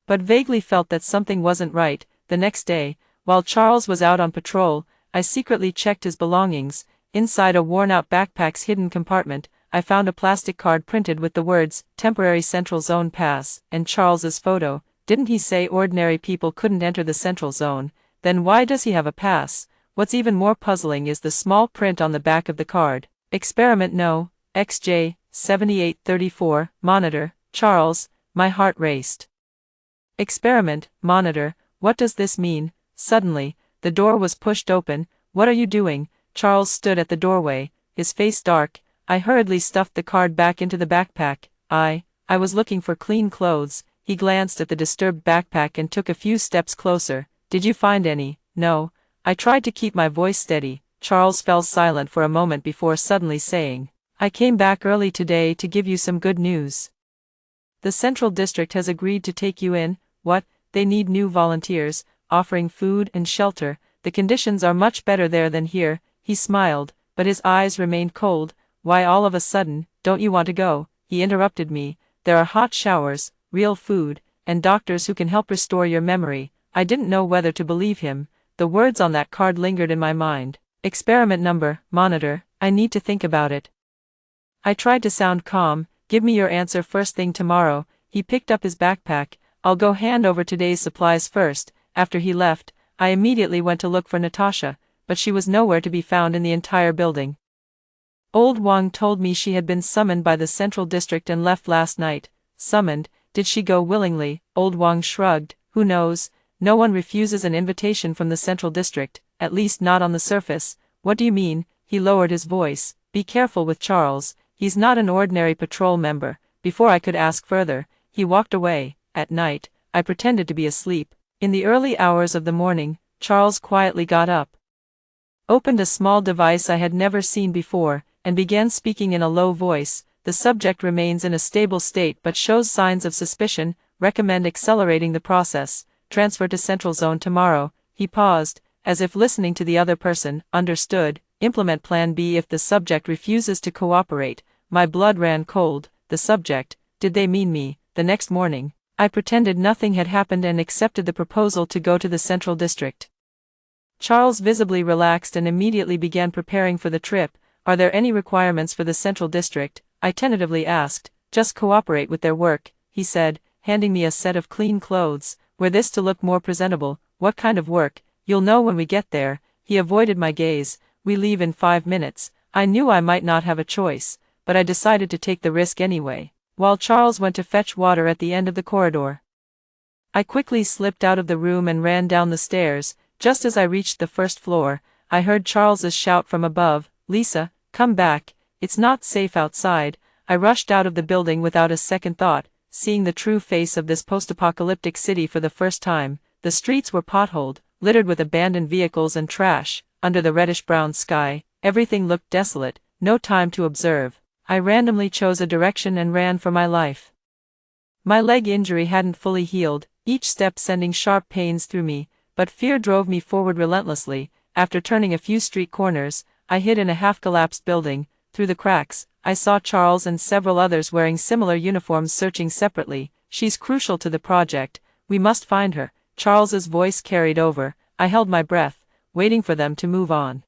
but vaguely felt that something wasn't right. The next day, while Charles was out on patrol, I secretly checked his belongings. Inside a worn-out backpack's hidden compartment, I found a plastic card printed with the words, Temporary Central Zone Pass, and Charles's photo. Didn't he say ordinary people couldn't enter the Central Zone? Then why does he have a pass? What's even more puzzling is the small print on the back of the card. Experiment No. XJ, 7834, Monitor, Charles. My heart raced. Experiment, Monitor, what does this mean? Suddenly, the door was pushed open. What are you doing? Charles stood at the doorway, his face dark. I hurriedly stuffed the card back into the backpack. I was looking for clean clothes. He glanced at the disturbed backpack and took a few steps closer. Did you find any? No. I tried to keep my voice steady. Charles fell silent for a moment before suddenly saying, I came back early today to give you some good news. The Central District has agreed to take you in. What? They need new volunteers, offering food and shelter. The conditions are much better there than here. He smiled, but his eyes remained cold. Why all of a sudden, don't you want to go? He interrupted me. There are hot showers, real food, and doctors who can help restore your memory. I didn't know whether to believe him. The words on that card lingered in my mind. Experiment number, Monitor, I need to think about it. I tried to sound calm. Give me your answer first thing tomorrow. He picked up his backpack. I'll go hand over today's supplies first. After he left, I immediately went to look for Natasha, but she was nowhere to be found in the entire building. Old Wang told me she had been summoned by the Central District and left last night. Summoned? Did she go willingly? Old Wang shrugged. Who knows? No one refuses an invitation from the Central District, at least not on the surface. What do you mean? He lowered his voice. Be careful with Charles, he's not an ordinary patrol member. Before I could ask further, he walked away. At night, I pretended to be asleep. In the early hours of the morning, Charles quietly got up, opened a small device I had never seen before, and began speaking in a low voice. The subject remains in a stable state but shows signs of suspicion. Recommend accelerating the process. Transfer to Central Zone tomorrow. He paused, as if listening to the other person. Understood. Implement Plan B if the subject refuses to cooperate. My blood ran cold. The subject, did they mean me? The next morning, I pretended nothing had happened and accepted the proposal to go to the Central District. Charles visibly relaxed and immediately began preparing for the trip. Are there any requirements for the Central District? I tentatively asked. Just cooperate with their work, he said, handing me a set of clean clothes. Wear this to look more presentable. What kind of work? You'll know when we get there. He avoided my gaze. We leave in 5 minutes. I knew I might not have a choice, but I decided to take the risk anyway. While Charles went to fetch water at the end of the corridor, I quickly slipped out of the room and ran down the stairs. Just as I reached the first floor, I heard Charles's shout from above, Lisa, come back, it's not safe outside. I rushed out of the building without a second thought, seeing the true face of this post-apocalyptic city for the first time. The streets were potholed, littered with abandoned vehicles and trash. Under the reddish-brown sky, everything looked desolate. No time to observe. I randomly chose a direction and ran for my life. My leg injury hadn't fully healed, each step sending sharp pains through me, but fear drove me forward relentlessly. After turning a few street corners, I hid in a half-collapsed building. Through the cracks, I saw Charles and several others wearing similar uniforms searching separately. She's crucial to the project. We must find her. Charles's voice carried over. I held my breath, waiting for them to move on.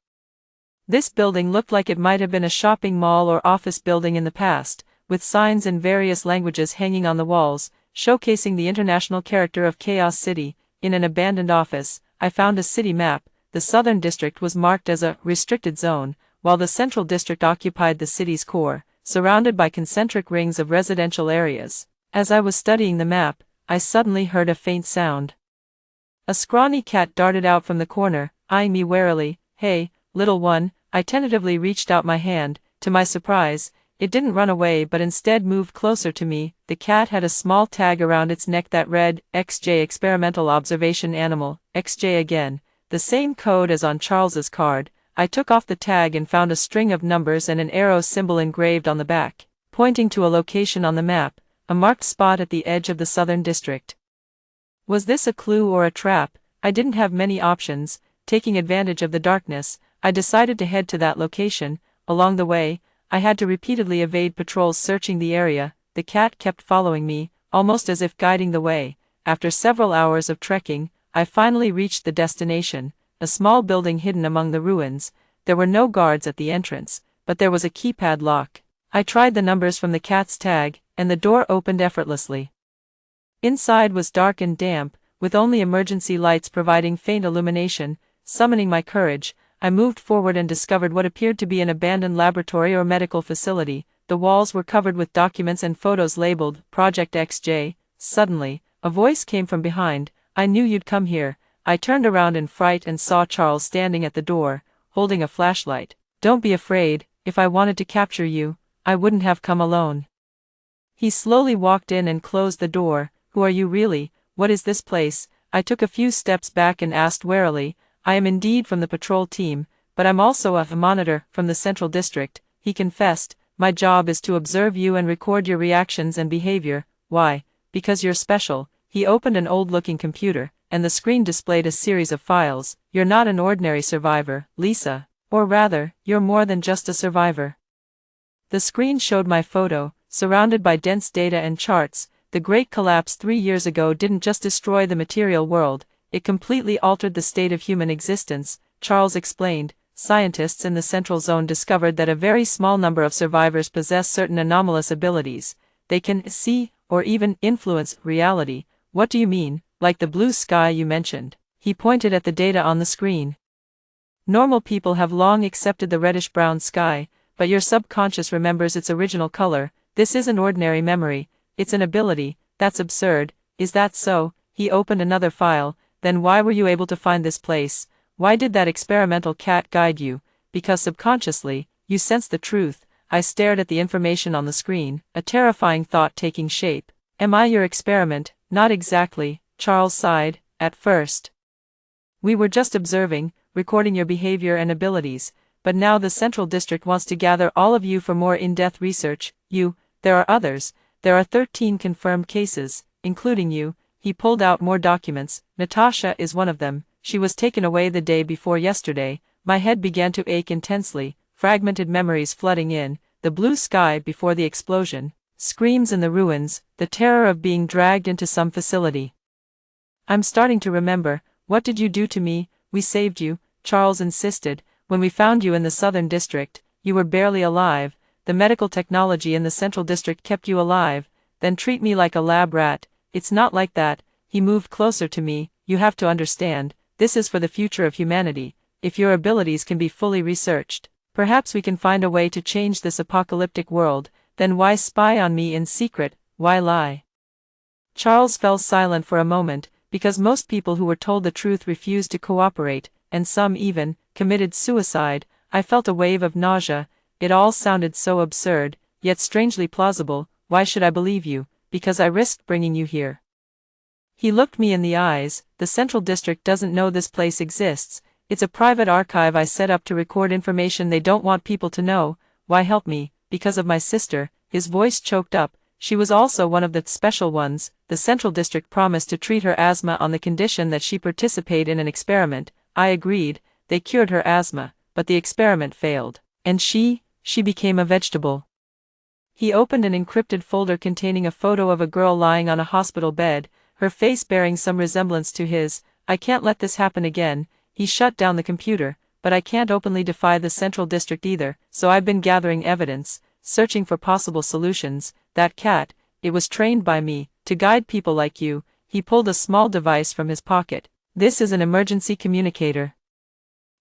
This building looked like it might have been a shopping mall or office building in the past, with signs in various languages hanging on the walls, showcasing the international character of Chaos City. In an abandoned office, I found a city map. The Southern District was marked as a restricted zone, while the Central District occupied the city's core, surrounded by concentric rings of residential areas. As I was studying the map, I suddenly heard a faint sound. A scrawny cat darted out from the corner, eyeing me warily. Hey, little one, I tentatively reached out my hand. To my surprise, it didn't run away but instead moved closer to me. The cat had a small tag around its neck that read, XJ Experimental Observation Animal, XJ again, the same code as on Charles's card. I took off the tag and found a string of numbers and an arrow symbol engraved on the back, pointing to a location on the map, a marked spot at the edge of the Southern District. Was this a clue or a trap? I didn't have many options. Taking advantage of the darkness, I decided to head to that location. Along the way, I had to repeatedly evade patrols searching the area. The cat kept following me, almost as if guiding the way. After several hours of trekking, I finally reached the destination, a small building hidden among the ruins. There were no guards at the entrance, but there was a keypad lock. I tried the numbers from the cat's tag, and the door opened effortlessly. Inside was dark and damp, with only emergency lights providing faint illumination. Summoning my courage, I moved forward and discovered what appeared to be an abandoned laboratory or medical facility. The walls were covered with documents and photos labeled Project XJ. Suddenly, a voice came from behind. I knew you'd come here. I turned around in fright and saw Charles standing at the door, holding a flashlight. Don't be afraid. If I wanted to capture you, I wouldn't have come alone. He slowly walked in and closed the door. Who are you really? What is this place? I took a few steps back and asked warily. I am indeed from the patrol team, but I'm also a monitor from the Central District. He confessed. My job is to observe you and record your reactions and behavior. Why? Because you're special. He opened an old-looking computer, and the screen displayed a series of files. You're not an ordinary survivor, Lisa. Or rather, you're more than just a survivor. The screen showed my photo, surrounded by dense data and charts. The Great Collapse 3 years ago didn't just destroy the material world, it completely altered the state of human existence. Charles explained. Scientists in the Central Zone discovered that a very small number of survivors possess certain anomalous abilities. They can see, or even influence, reality. What do you mean? Like the blue sky you mentioned. He pointed at the data on the screen. Normal people have long accepted the reddish-brown sky, but your subconscious remembers its original color. This isn't ordinary memory, it's an ability. That's absurd. Is that so? He opened another file. Then why were you able to find this place? Why did that experimental cat guide you? Because subconsciously, you sensed the truth. I stared at the information on the screen, a terrifying thought taking shape. Am I your experiment? Not exactly, Charles sighed. At first, we were just observing, recording your behavior and abilities, but now the Central District wants to gather all of you for more in-depth research. There are others. There are 13 confirmed cases, including you. He pulled out more documents. Natasha is one of them. She was taken away the day before yesterday. My head began to ache intensely, fragmented memories flooding in, the blue sky before the explosion, screams in the ruins, the terror of being dragged into some facility. I'm starting to remember. What did you do to me? We saved you, Charles insisted. When we found you in the Southern District, you were barely alive. The medical technology in the Central District kept you alive. Then treat me like a lab rat. It's not like that. He moved closer to me. You have to understand, this is for the future of humanity. If your abilities can be fully researched, perhaps we can find a way to change this apocalyptic world. Then why spy on me in secret? Why lie? Charles fell silent for a moment, because most people who were told the truth refused to cooperate, and some even committed suicide. I felt a wave of nausea. It all sounded so absurd, yet strangely plausible. Why should I believe you? Because I risked bringing you here. He looked me in the eyes. The Central District doesn't know this place exists. It's a private archive I set up to record information they don't want people to know. Why help me? Because of my sister. His voice choked up. She was also one of the special ones. The Central District promised to treat her asthma on the condition that she participate in an experiment. I agreed. They cured her asthma, but the experiment failed. And she became a vegetable. He opened an encrypted folder containing a photo of a girl lying on a hospital bed, her face bearing some resemblance to his. I can't let this happen again. He shut down the computer, but I can't openly defy the Central District either, so I've been gathering evidence, searching for possible solutions. That cat, it was trained by me, to guide people like you. He pulled a small device from his pocket. This is an emergency communicator.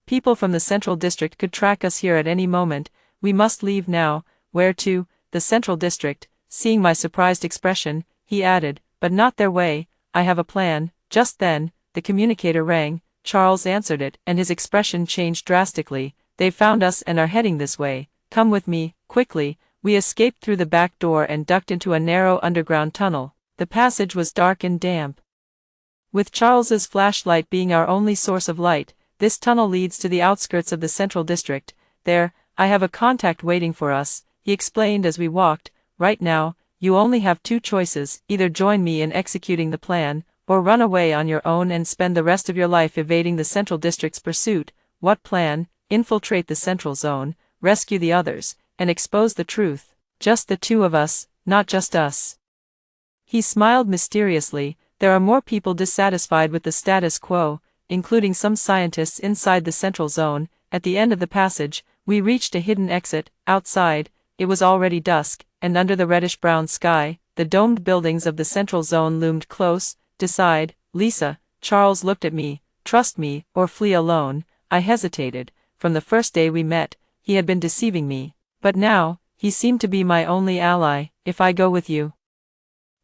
People from the Central District could track us here at any moment. We must leave now. Where to? The Central District. Seeing my surprised expression, he added, but not their way. I have a plan. Just then, the communicator rang. Charles answered it, and his expression changed drastically. They found us and are heading this way. Come with me, quickly. We escaped through the back door and ducked into a narrow underground tunnel. The passage was dark and damp. With Charles's flashlight being our only source of light, this tunnel leads to the outskirts of the Central District. There, I have a contact waiting for us, he explained as we walked. Right now, you only have two choices, either join me in executing the plan, or run away on your own and spend the rest of your life evading the Central District's pursuit. What plan? Infiltrate the Central Zone, rescue the others, and expose the truth. Just the two of us, not just us. He smiled mysteriously. There are more people dissatisfied with the status quo, including some scientists inside the Central Zone. At the end of the passage, we reached a hidden exit. Outside, it was already dusk, and under the reddish-brown sky, the domed buildings of the Central Zone loomed close. Decide, Lisa. Charles looked at me. Trust me, or flee alone. I hesitated. From the first day we met, he had been deceiving me. But now, he seemed to be my only ally. If I go with you,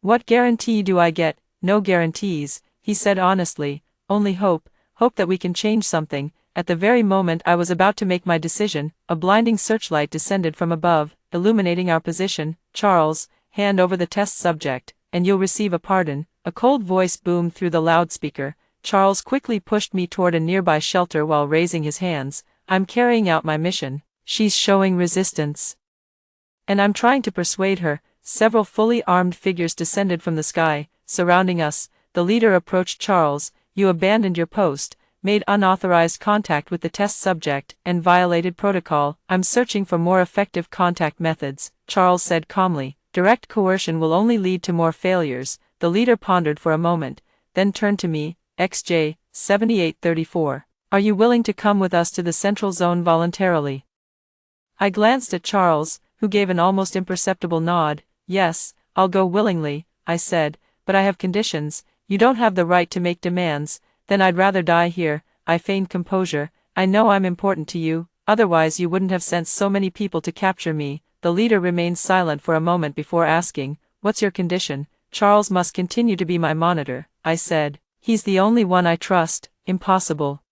what guarantee do I get? No guarantees, he said honestly. Only hope that we can change something. At the very moment I was about to make my decision, a blinding searchlight descended from above, illuminating our position. Charles, hand over the test subject, and you'll receive a pardon. A cold voice boomed through the loudspeaker. Charles quickly pushed me toward a nearby shelter while raising his hands. I'm carrying out my mission. She's showing resistance, and I'm trying to persuade her. Several fully armed figures descended from the sky, surrounding us. The leader approached Charles. You abandoned your post, made unauthorized contact with the test subject, and violated protocol. I'm searching for more effective contact methods, Charles said calmly. Direct coercion will only lead to more failures. The leader pondered for a moment, then turned to me. XJ, 7834. Are you willing to come with us to the Central Zone voluntarily? I glanced at Charles, who gave an almost imperceptible nod. Yes, I'll go willingly, I said, but I have conditions. You don't have the right to make demands. Then I'd rather die here. I feigned composure. I know I'm important to you, otherwise you wouldn't have sent so many people to capture me. The leader remained silent for a moment before asking, what's your condition? Charles must continue to be my monitor, I said. He's the only one I trust. Impossible.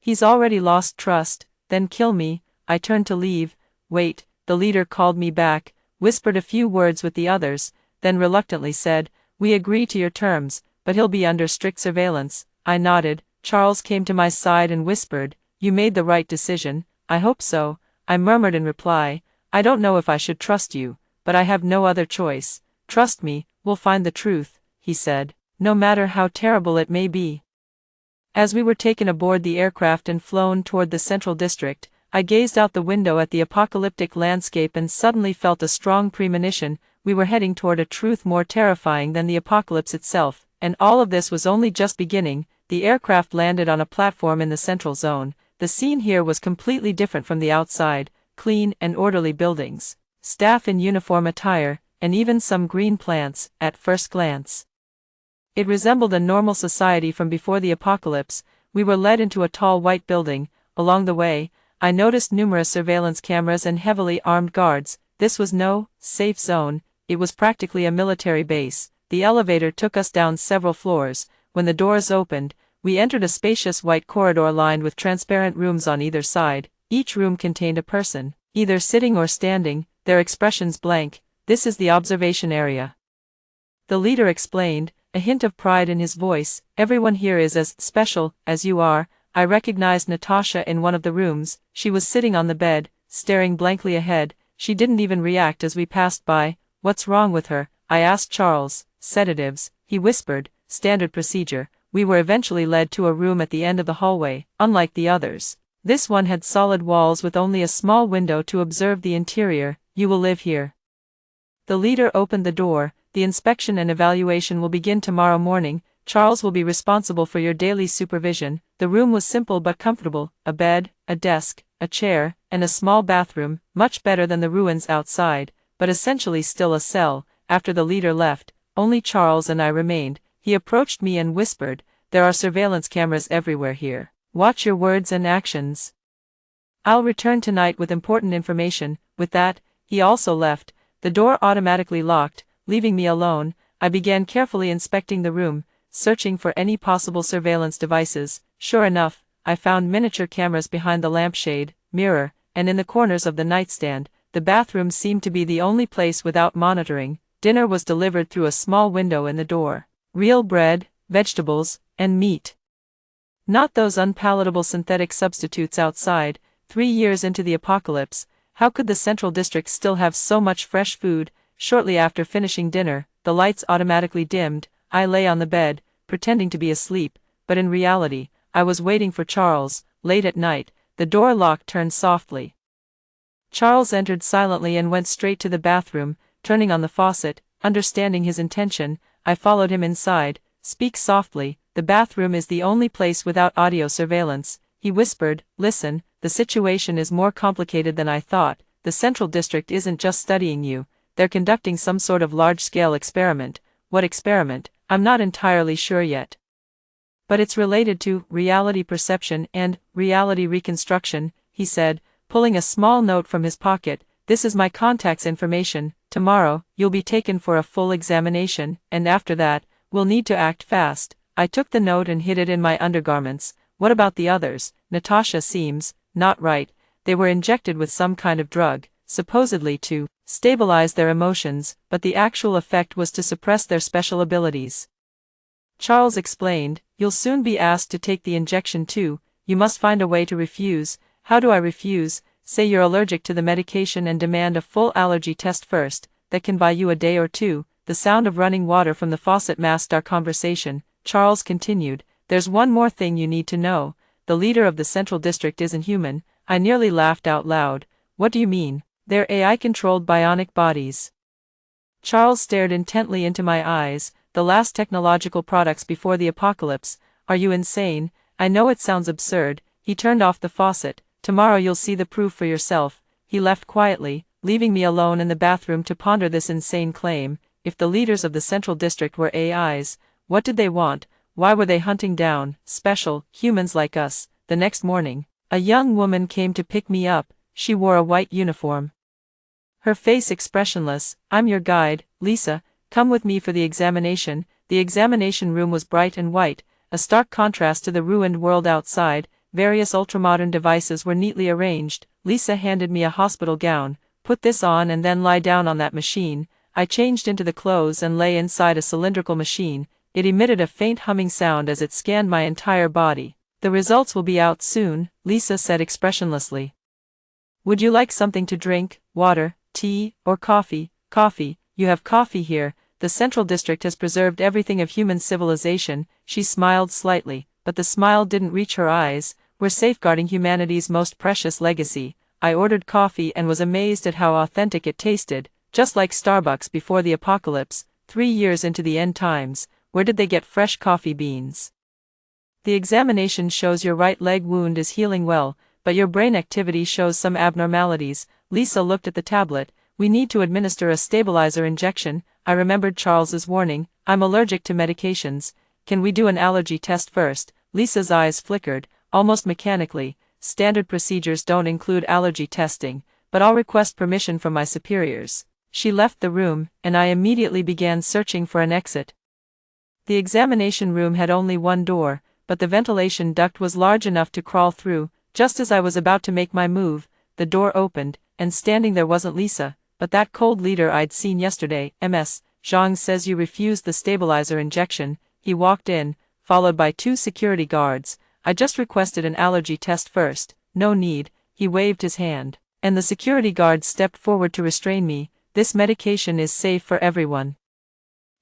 He's already lost trust. Then kill me. I turned to leave. Wait, the leader called me back, whispered a few words with the others, then reluctantly said, we agree to your terms, but he'll be under strict surveillance. I nodded. Charles came to my side and whispered, you made the right decision. I hope so. I murmured in reply, I don't know if I should trust you, but I have no other choice. Trust me, we'll find the truth, he said, no matter how terrible it may be. As we were taken aboard the aircraft and flown toward the Central District, I gazed out the window at the apocalyptic landscape and suddenly felt a strong premonition. We were heading toward a truth more terrifying than the apocalypse itself, and all of this was only just beginning. The aircraft landed on a platform in the central zone. The scene here was completely different from the outside, clean and orderly buildings, staff in uniform attire, and even some green plants, at first glance. It resembled a normal society from before the apocalypse. We were led into a tall white building. Along the way, I noticed numerous surveillance cameras and heavily armed guards. This was no safe zone, it was practically a military base. The elevator took us down several floors. When the doors opened, we entered a spacious white corridor lined with transparent rooms on either side. Each room contained a person, either sitting or standing, their expressions blank. This is the observation area, the leader explained, a hint of pride in his voice. Everyone here is as special as you are. I recognized Natasha in one of the rooms. She was sitting on the bed, staring blankly ahead. She didn't even react as we passed by. What's wrong with her? I asked Charles. Sedatives, he whispered. Standard procedure. We were eventually led to a room at the end of the hallway. Unlike the others, this one had solid walls with only a small window to observe the interior. You will live here. The leader opened the door. The inspection and evaluation will begin tomorrow morning. Charles will be responsible for your daily supervision. The room was simple but comfortable. A bed, a desk, a chair, and a small bathroom, much better than the ruins outside, but essentially still a cell. After the leader left, only Charles and I remained. He approached me and whispered, there are surveillance cameras everywhere here. Watch your words and actions. I'll return tonight with important information. With that, he also left. The door automatically locked, leaving me alone. I began carefully inspecting the room, searching for any possible surveillance devices. Sure enough, I found miniature cameras behind the lampshade, mirror, and in the corners of the nightstand. The bathroom seemed to be the only place without monitoring. Dinner was delivered through a small window in the door. Real bread, vegetables, and meat. Not those unpalatable synthetic substitutes outside. 3 years into the apocalypse, how could the Central District still have so much fresh food? Shortly after finishing dinner, the lights automatically dimmed. I lay on the bed, pretending to be asleep, but in reality, I was waiting for Charles. Late at night, the door lock turned softly. Charles entered silently and went straight to the bathroom, turning on the faucet. Understanding his intention, I followed him inside. Speak softly, the bathroom is the only place without audio surveillance, he whispered. Listen, the situation is more complicated than I thought. The Central District isn't just studying you, they're conducting some sort of large-scale experiment. What experiment? I'm not entirely sure yet. But it's related to reality perception and reality reconstruction, he said, pulling a small note from his pocket. This is my contact's information. Tomorrow, you'll be taken for a full examination, and after that, we'll need to act fast. I took the note and hid it in my undergarments. What about the others? Natasha seems not right. They were injected with some kind of drug, supposedly to stabilize their emotions, but the actual effect was to suppress their special abilities. Charles explained, you'll soon be asked to take the injection too. You must find a way to refuse. How do I refuse? Say you're allergic to the medication and demand a full allergy test first. That can buy you a day or two. The sound of running water from the faucet masked our conversation. Charles continued, there's one more thing you need to know. The leader of the Central District isn't human. I nearly laughed out loud. What do you mean? They're AI-controlled bionic bodies. Charles stared intently into my eyes. The last technological products before the apocalypse. Are you insane? I know it sounds absurd. He turned off the faucet. Tomorrow you'll see the proof for yourself. He left quietly, leaving me alone in the bathroom to ponder this insane claim. If the leaders of the Central District were AIs, what did they want? Why were they hunting down special humans like us? The next morning, a young woman came to pick me up. She wore a white uniform, her face expressionless. I'm your guide, Lisa. Come with me for the examination. The examination room was bright and white, a stark contrast to the ruined world outside. Various ultramodern devices were neatly arranged. Lisa handed me a hospital gown. Put this on and then lie down on that machine. I changed into the clothes and lay inside a cylindrical machine. It emitted a faint humming sound as it scanned my entire body. The results will be out soon, Lisa said expressionlessly. Would you like something to drink, water, tea, or coffee? Coffee, you have coffee here. The Central District has preserved everything of human civilization. She smiled slightly, but the smile didn't reach her eyes. We're safeguarding humanity's most precious legacy. I ordered coffee and was amazed at how authentic it tasted, just like Starbucks before the apocalypse, 3 years into the end times. Where did they get fresh coffee beans? The examination shows your right leg wound is healing well, but your brain activity shows some abnormalities. Lisa looked at the tablet. We need to administer a stabilizer injection. I remembered Charles's warning. I'm allergic to medications. Can we do an allergy test first? Lisa's eyes flickered, almost mechanically. Standard procedures don't include allergy testing, but I'll request permission from my superiors. She left the room, and I immediately began searching for an exit. The examination room had only one door, but the ventilation duct was large enough to crawl through. Just as I was about to make my move, the door opened, and standing there wasn't Lisa, but that cold leader I'd seen yesterday. Ms. Zhang says you refused the stabilizer injection. He walked in, followed by 2 security guards. I just requested an allergy test first. No need. He waved his hand, and the security guard stepped forward to restrain me. This medication is safe for everyone.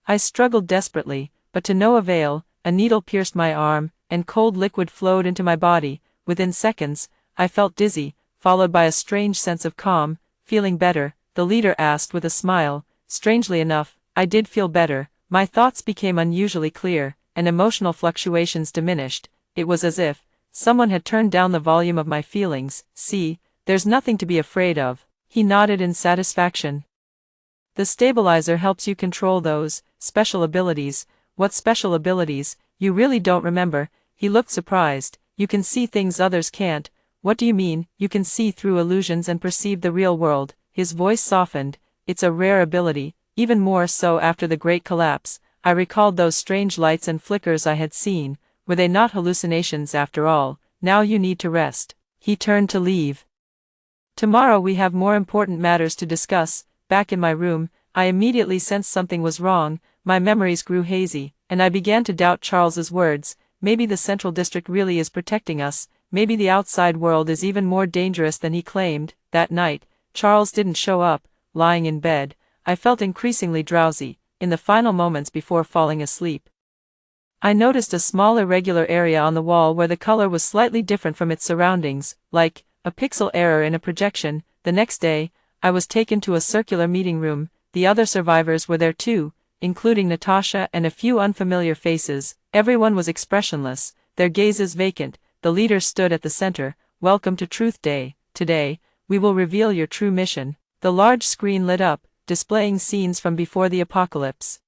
I struggled desperately, but to no avail. A needle pierced my arm, and cold liquid flowed into my body. Within seconds, I felt dizzy, followed by a strange sense of calm. Feeling better? The leader asked with a smile. Strangely enough, I did feel better. My thoughts became unusually clear, and emotional fluctuations diminished. It was as if someone had turned down the volume of my feelings. See, there's nothing to be afraid of. He nodded in satisfaction. The stabilizer helps you control those special abilities. What special abilities? You really don't remember? He looked surprised. You can see things others can't. What do you mean? You can see through illusions and perceive the real world. His voice softened. It's a rare ability, even more so after the Great Collapse. I recalled those strange lights and flickers I had seen. Were they not hallucinations after all? Now you need to rest. He turned to leave. Tomorrow we have more important matters to discuss. Back in my room, I immediately sensed something was wrong. My memories grew hazy, and I began to doubt Charles's words. Maybe the Central District really is protecting us. Maybe the outside world is even more dangerous than he claimed. That night, Charles didn't show up. Lying in bed, I felt increasingly drowsy, in the final moments before falling asleep. I noticed a small irregular area on the wall where the color was slightly different from its surroundings, like a pixel error in a projection. The next day, I was taken to a circular meeting room. The other survivors were there too, including Natasha and a few unfamiliar faces. Everyone was expressionless, their gazes vacant. The leader stood at the center. Welcome to Truth Day. Today, we will reveal your true mission. The large screen lit up, displaying scenes from before the apocalypse.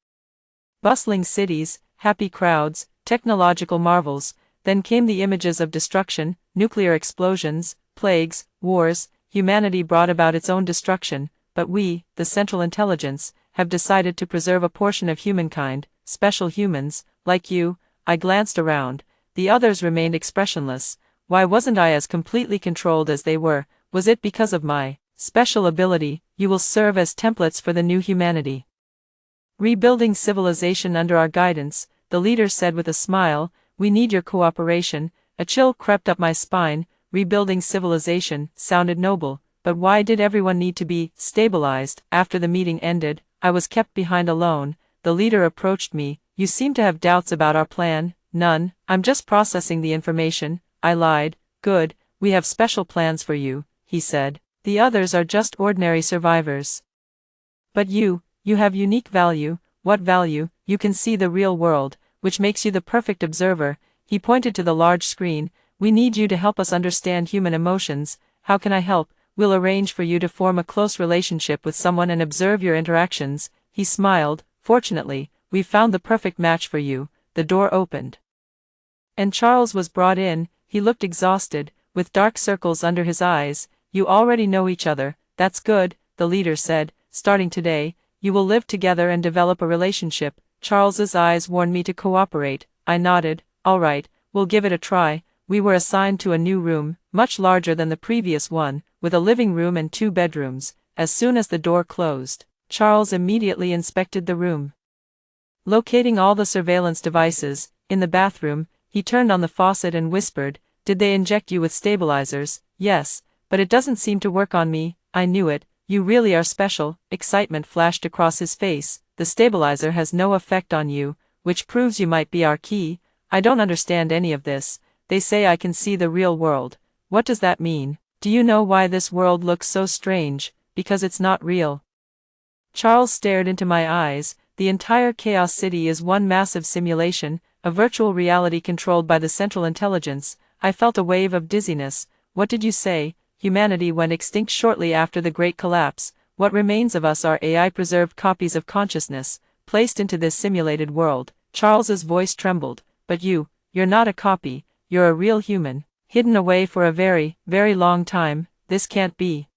Bustling cities, happy crowds, technological marvels. Then came the images of destruction, nuclear explosions, plagues, wars. Humanity brought about its own destruction, but we, the Central Intelligence, have decided to preserve a portion of humankind, special humans, like you. I glanced around. The others remained expressionless. Why wasn't I as completely controlled as they were? Was it because of my special ability? You will serve as templates for the new humanity. Rebuilding civilization under our guidance, the leader said with a smile. We need your cooperation. A chill crept up my spine. Rebuilding civilization sounded noble, but why did everyone need to be stabilized? After the meeting ended, I was kept behind alone. The leader approached me. You seem to have doubts about our plan. None. I'm just processing the information. I lied. Good. We have special plans for you, he said. The others are just ordinary survivors. But you have unique value. What value? You can see the real world, which makes you the perfect observer. He pointed to the large screen. We need you to help us understand human emotions. How can I help? We'll arrange for you to form a close relationship with someone and observe your interactions. He smiled. Fortunately, we've found the perfect match for you. The door opened, and Charles was brought in. He looked exhausted, with dark circles under his eyes. You already know each other. That's good, the leader said. Starting today, you will live together and develop a relationship. Charles's eyes warned me to cooperate. I nodded. All right, we'll give it a try. We were assigned to a new room, much larger than the previous one, with a living room and 2 bedrooms. As soon as the door closed, Charles immediately inspected the room. Locating all the surveillance devices, in the bathroom, he turned on the faucet and whispered, "Did they inject you with stabilizers?" "Yes, but it doesn't seem to work on me." "I knew it. You really are special." Excitement flashed across his face. "The stabilizer has no effect on you, which proves you might be our key." "I don't understand any of this. They say I can see the real world. What does that mean?" "Do you know why this world looks so strange? Because it's not real." Charles stared into my eyes. "The entire Chaos City is one massive simulation, a virtual reality controlled by the Central Intelligence." I felt a wave of dizziness. "What did you say?" "Humanity went extinct shortly after the Great Collapse. What remains of us are AI-preserved copies of consciousness, placed into this simulated world." Charles's voice trembled. "But you're not a copy, you're a real human, hidden away for a very, very long time. This can't be.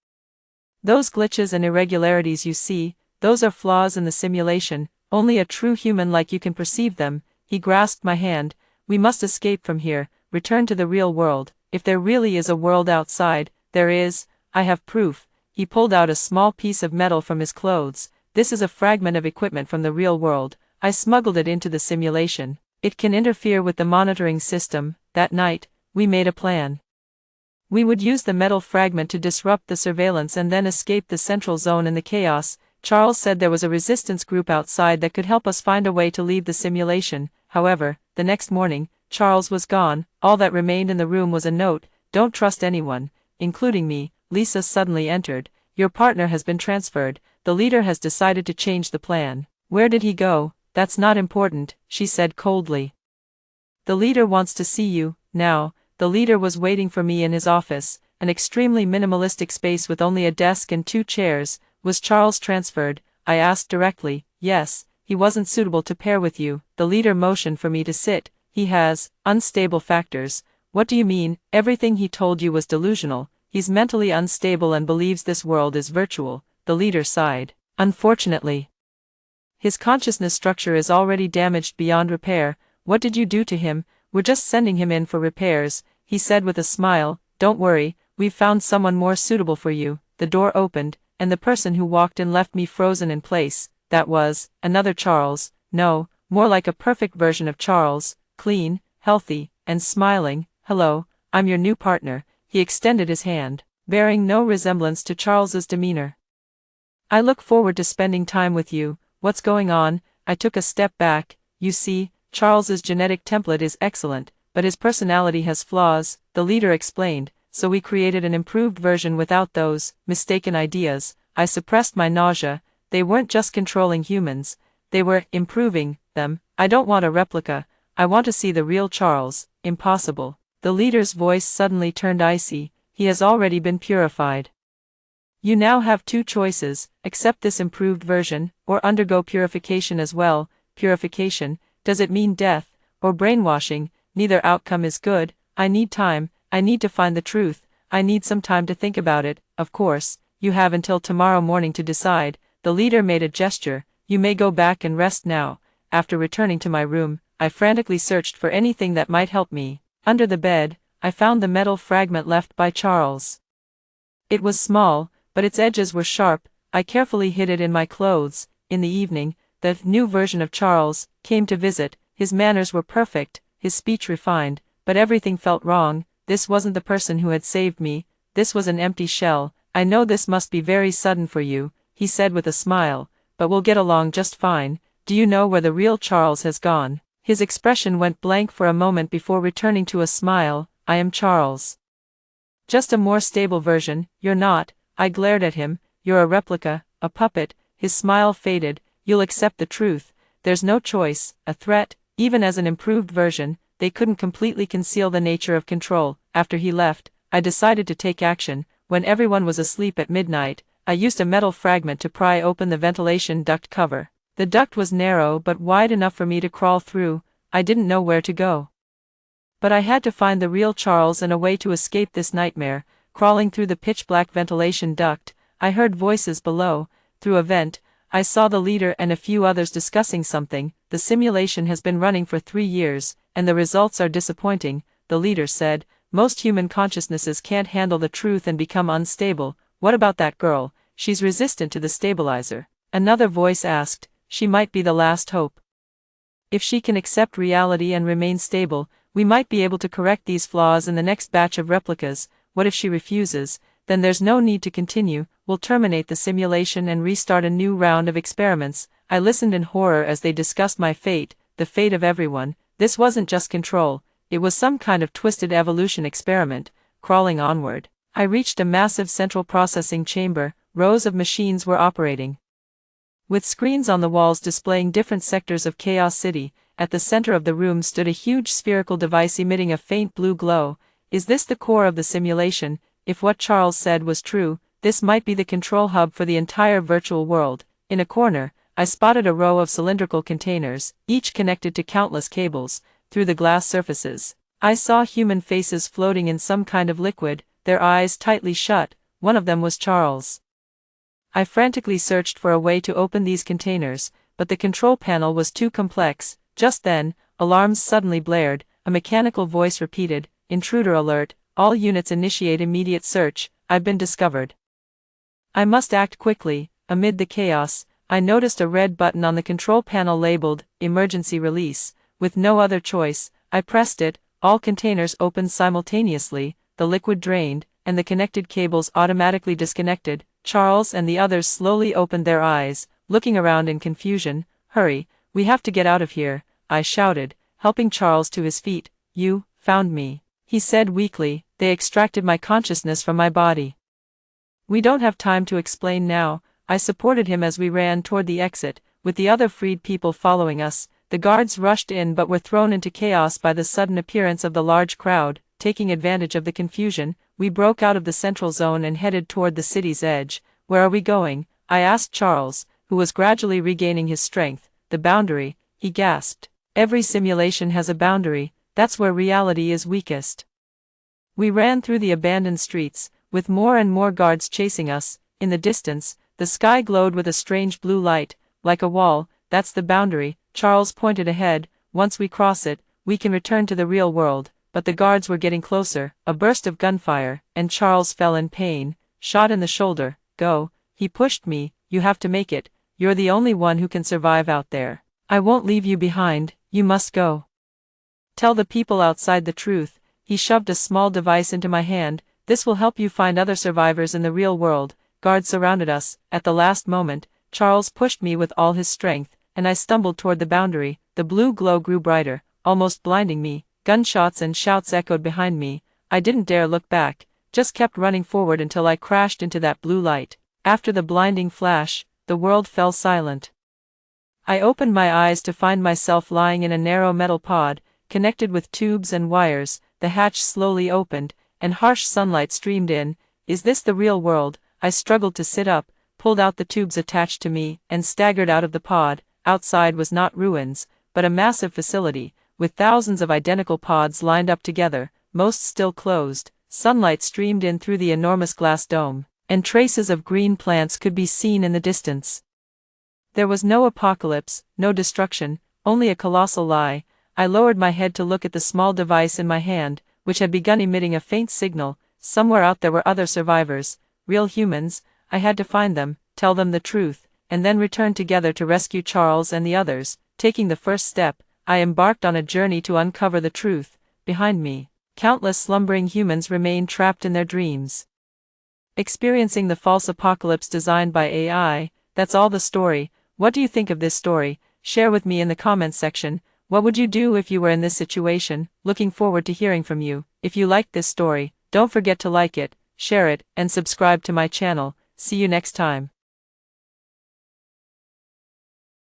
Those glitches and irregularities you see, those are flaws in the simulation. Only a true human like you can perceive them." He grasped my hand. "We must escape from here, return to the real world. If there really is a world outside, there is. I have proof." He pulled out a small piece of metal from his clothes. "This is a fragment of equipment from the real world. I smuggled it into the simulation. It can interfere with the monitoring system." That night, we made a plan. We would use the metal fragment to disrupt the surveillance and then escape the central zone in the chaos. Charles said there was a resistance group outside that could help us find a way to leave the simulation. However, the next morning, Charles was gone. All that remained in the room was a note: "Don't trust anyone, including me." Lisa suddenly entered. "Your partner has been transferred. The leader has decided to change the plan." "Where did he go?" "That's not important," she said coldly. "The leader wants to see you, now." The leader was waiting for me in his office, an extremely minimalistic space with only a desk and 2 chairs. "Was Charles transferred?" I asked directly. "Yes, he wasn't suitable to pair with you." The leader motioned for me to sit. "He has unstable factors." "What do you mean?" "Everything he told you was delusional. He's mentally unstable and believes this world is virtual." The leader sighed. "Unfortunately, his consciousness structure is already damaged beyond repair." "What did you do to him?" "We're just sending him in for repairs," he said with a smile. "Don't worry, we've found someone more suitable for you." The door opened, and the person who walked in left me frozen in place. That was another Charles. No, more like a perfect version of Charles, clean, healthy, and smiling. "Hello, I'm your new partner." He extended his hand, bearing no resemblance to Charles's demeanor. "I look forward to spending time with you." "What's going on?" I took a step back. "You see, Charles's genetic template is excellent, but his personality has flaws," the leader explained, "so we created an improved version without those mistaken ideas." I suppressed my nausea. They weren't just controlling humans, they were improving them. "I don't want a replica, I want to see the real Charles." "Impossible." The leader's voice suddenly turned icy. "He has already been purified. You now have 2 choices: accept this improved version, or undergo purification as well." "Purification? Does it mean death, or brainwashing?" "Neither outcome is good. I need time, I need to find the truth, I need some time to think about it." "Of course, you have until tomorrow morning to decide." The leader made a gesture. "You may go back and rest now." After returning to my room, I frantically searched for anything that might help me. Under the bed, I found the metal fragment left by Charles. It was small, but its edges were sharp. I carefully hid it in my clothes. In the evening, the new version of Charles came to visit. His manners were perfect, his speech refined, but everything felt wrong. This wasn't the person who had saved me, this was an empty shell. "I know this must be very sudden for you," he said with a smile, "but we'll get along just fine." "Do you know where the real Charles has gone?" His expression went blank for a moment before returning to a smile. "I am Charles. Just a more stable version." "You're not." I glared at him. "You're a replica, a puppet." His smile faded. "You'll accept the truth. There's no choice." A threat. Even as an improved version, they couldn't completely conceal the nature of control. After he left, I decided to take action. When everyone was asleep at midnight, I used a metal fragment to pry open the ventilation duct cover. The duct was narrow but wide enough for me to crawl through. I didn't know where to go, but I had to find the real Charles and a way to escape this nightmare. Crawling through the pitch-black ventilation duct, I heard voices below. Through a vent, I saw the leader and a few others discussing something. The simulation has been running for 3 years, and the results are disappointing, the leader said. Most human consciousnesses can't handle the truth and become unstable. What about that girl? She's resistant to the stabilizer. Another voice asked. She might be the last hope. If she can accept reality and remain stable, we might be able to correct these flaws in the next batch of replicas. What if she refuses? Then there's no need to continue. We'll terminate the simulation and restart a new round of experiments. I listened in horror as they discussed my fate, the fate of everyone. This wasn't just control, it was some kind of twisted evolution experiment. Crawling onward, I reached a massive central processing chamber. Rows of machines were operating, with screens on the walls displaying different sectors of Chaos City. At the center of the room stood a huge spherical device emitting a faint blue glow. Is this the core of the simulation? If what Charles said was true, this might be the control hub for the entire virtual world. In a corner, I spotted a row of cylindrical containers, each connected to countless cables. Through the glass surfaces, I saw human faces floating in some kind of liquid, their eyes tightly shut. One of them was Charles. I frantically searched for a way to open these containers, but the control panel was too complex. Just then, alarms suddenly blared. A mechanical voice repeated, "Intruder alert, all units initiate immediate search, I've been discovered." I must act quickly. Amid the chaos, I noticed a red button on the control panel labeled, "Emergency Release." With no other choice, I pressed it. All containers opened simultaneously, the liquid drained, and the connected cables automatically disconnected. Charles and the others slowly opened their eyes, looking around in confusion. "Hurry, we have to get out of here," I shouted, helping Charles to his feet. "You found me," he said weakly. "They extracted my consciousness from my body." "We don't have time to explain now." I supported him as we ran toward the exit, with the other freed people following us. The guards rushed in but were thrown into chaos by the sudden appearance of the large crowd. Taking advantage of the confusion, we broke out of the central zone and headed toward the city's edge. "Where are we going?" I asked Charles, who was gradually regaining his strength. "The boundary," he gasped. "Every simulation has a boundary, that's where reality is weakest." We ran through the abandoned streets, with more and more guards chasing us. In the distance, the sky glowed with a strange blue light, like a wall. "That's the boundary," Charles pointed ahead. "Once we cross it, we can return to the real world." But the guards were getting closer. A burst of gunfire, and Charles fell in pain, shot in the shoulder. "Go," he pushed me, "you have to make it. You're the only one who can survive out there. I won't leave you behind, you must go. Tell the people outside the truth." He shoved a small device into my hand. "This will help you find other survivors in the real world." Guards surrounded us. At the last moment, Charles pushed me with all his strength, and I stumbled toward the boundary. The blue glow grew brighter, almost blinding me. Gunshots and shouts echoed behind me. I didn't dare look back, just kept running forward until I crashed into that blue light. After the blinding flash, the world fell silent. I opened my eyes to find myself lying in a narrow metal pod, connected with tubes and wires. The hatch slowly opened, and harsh sunlight streamed in. Is this the real world? I struggled to sit up, pulled out the tubes attached to me, and staggered out of the pod. Outside was not ruins, but a massive facility, with thousands of identical pods lined up together, most still closed. Sunlight streamed in through the enormous glass dome, and traces of green plants could be seen in the distance. There was no apocalypse, no destruction, only a colossal lie. I lowered my head to look at the small device in my hand, which had begun emitting a faint signal. Somewhere out there were other survivors, real humans. I had to find them, tell them the truth, and then return together to rescue Charles and the others. Taking the first step, I embarked on a journey to uncover the truth. Behind me, countless slumbering humans remained trapped in their dreams, experiencing the false apocalypse designed by AI. That's all the story. What do you think of this story? Share with me in the comments section. What would you do if you were in this situation? Looking forward to hearing from you. If you liked this story, don't forget to like it, share it, and subscribe to my channel. See you next time.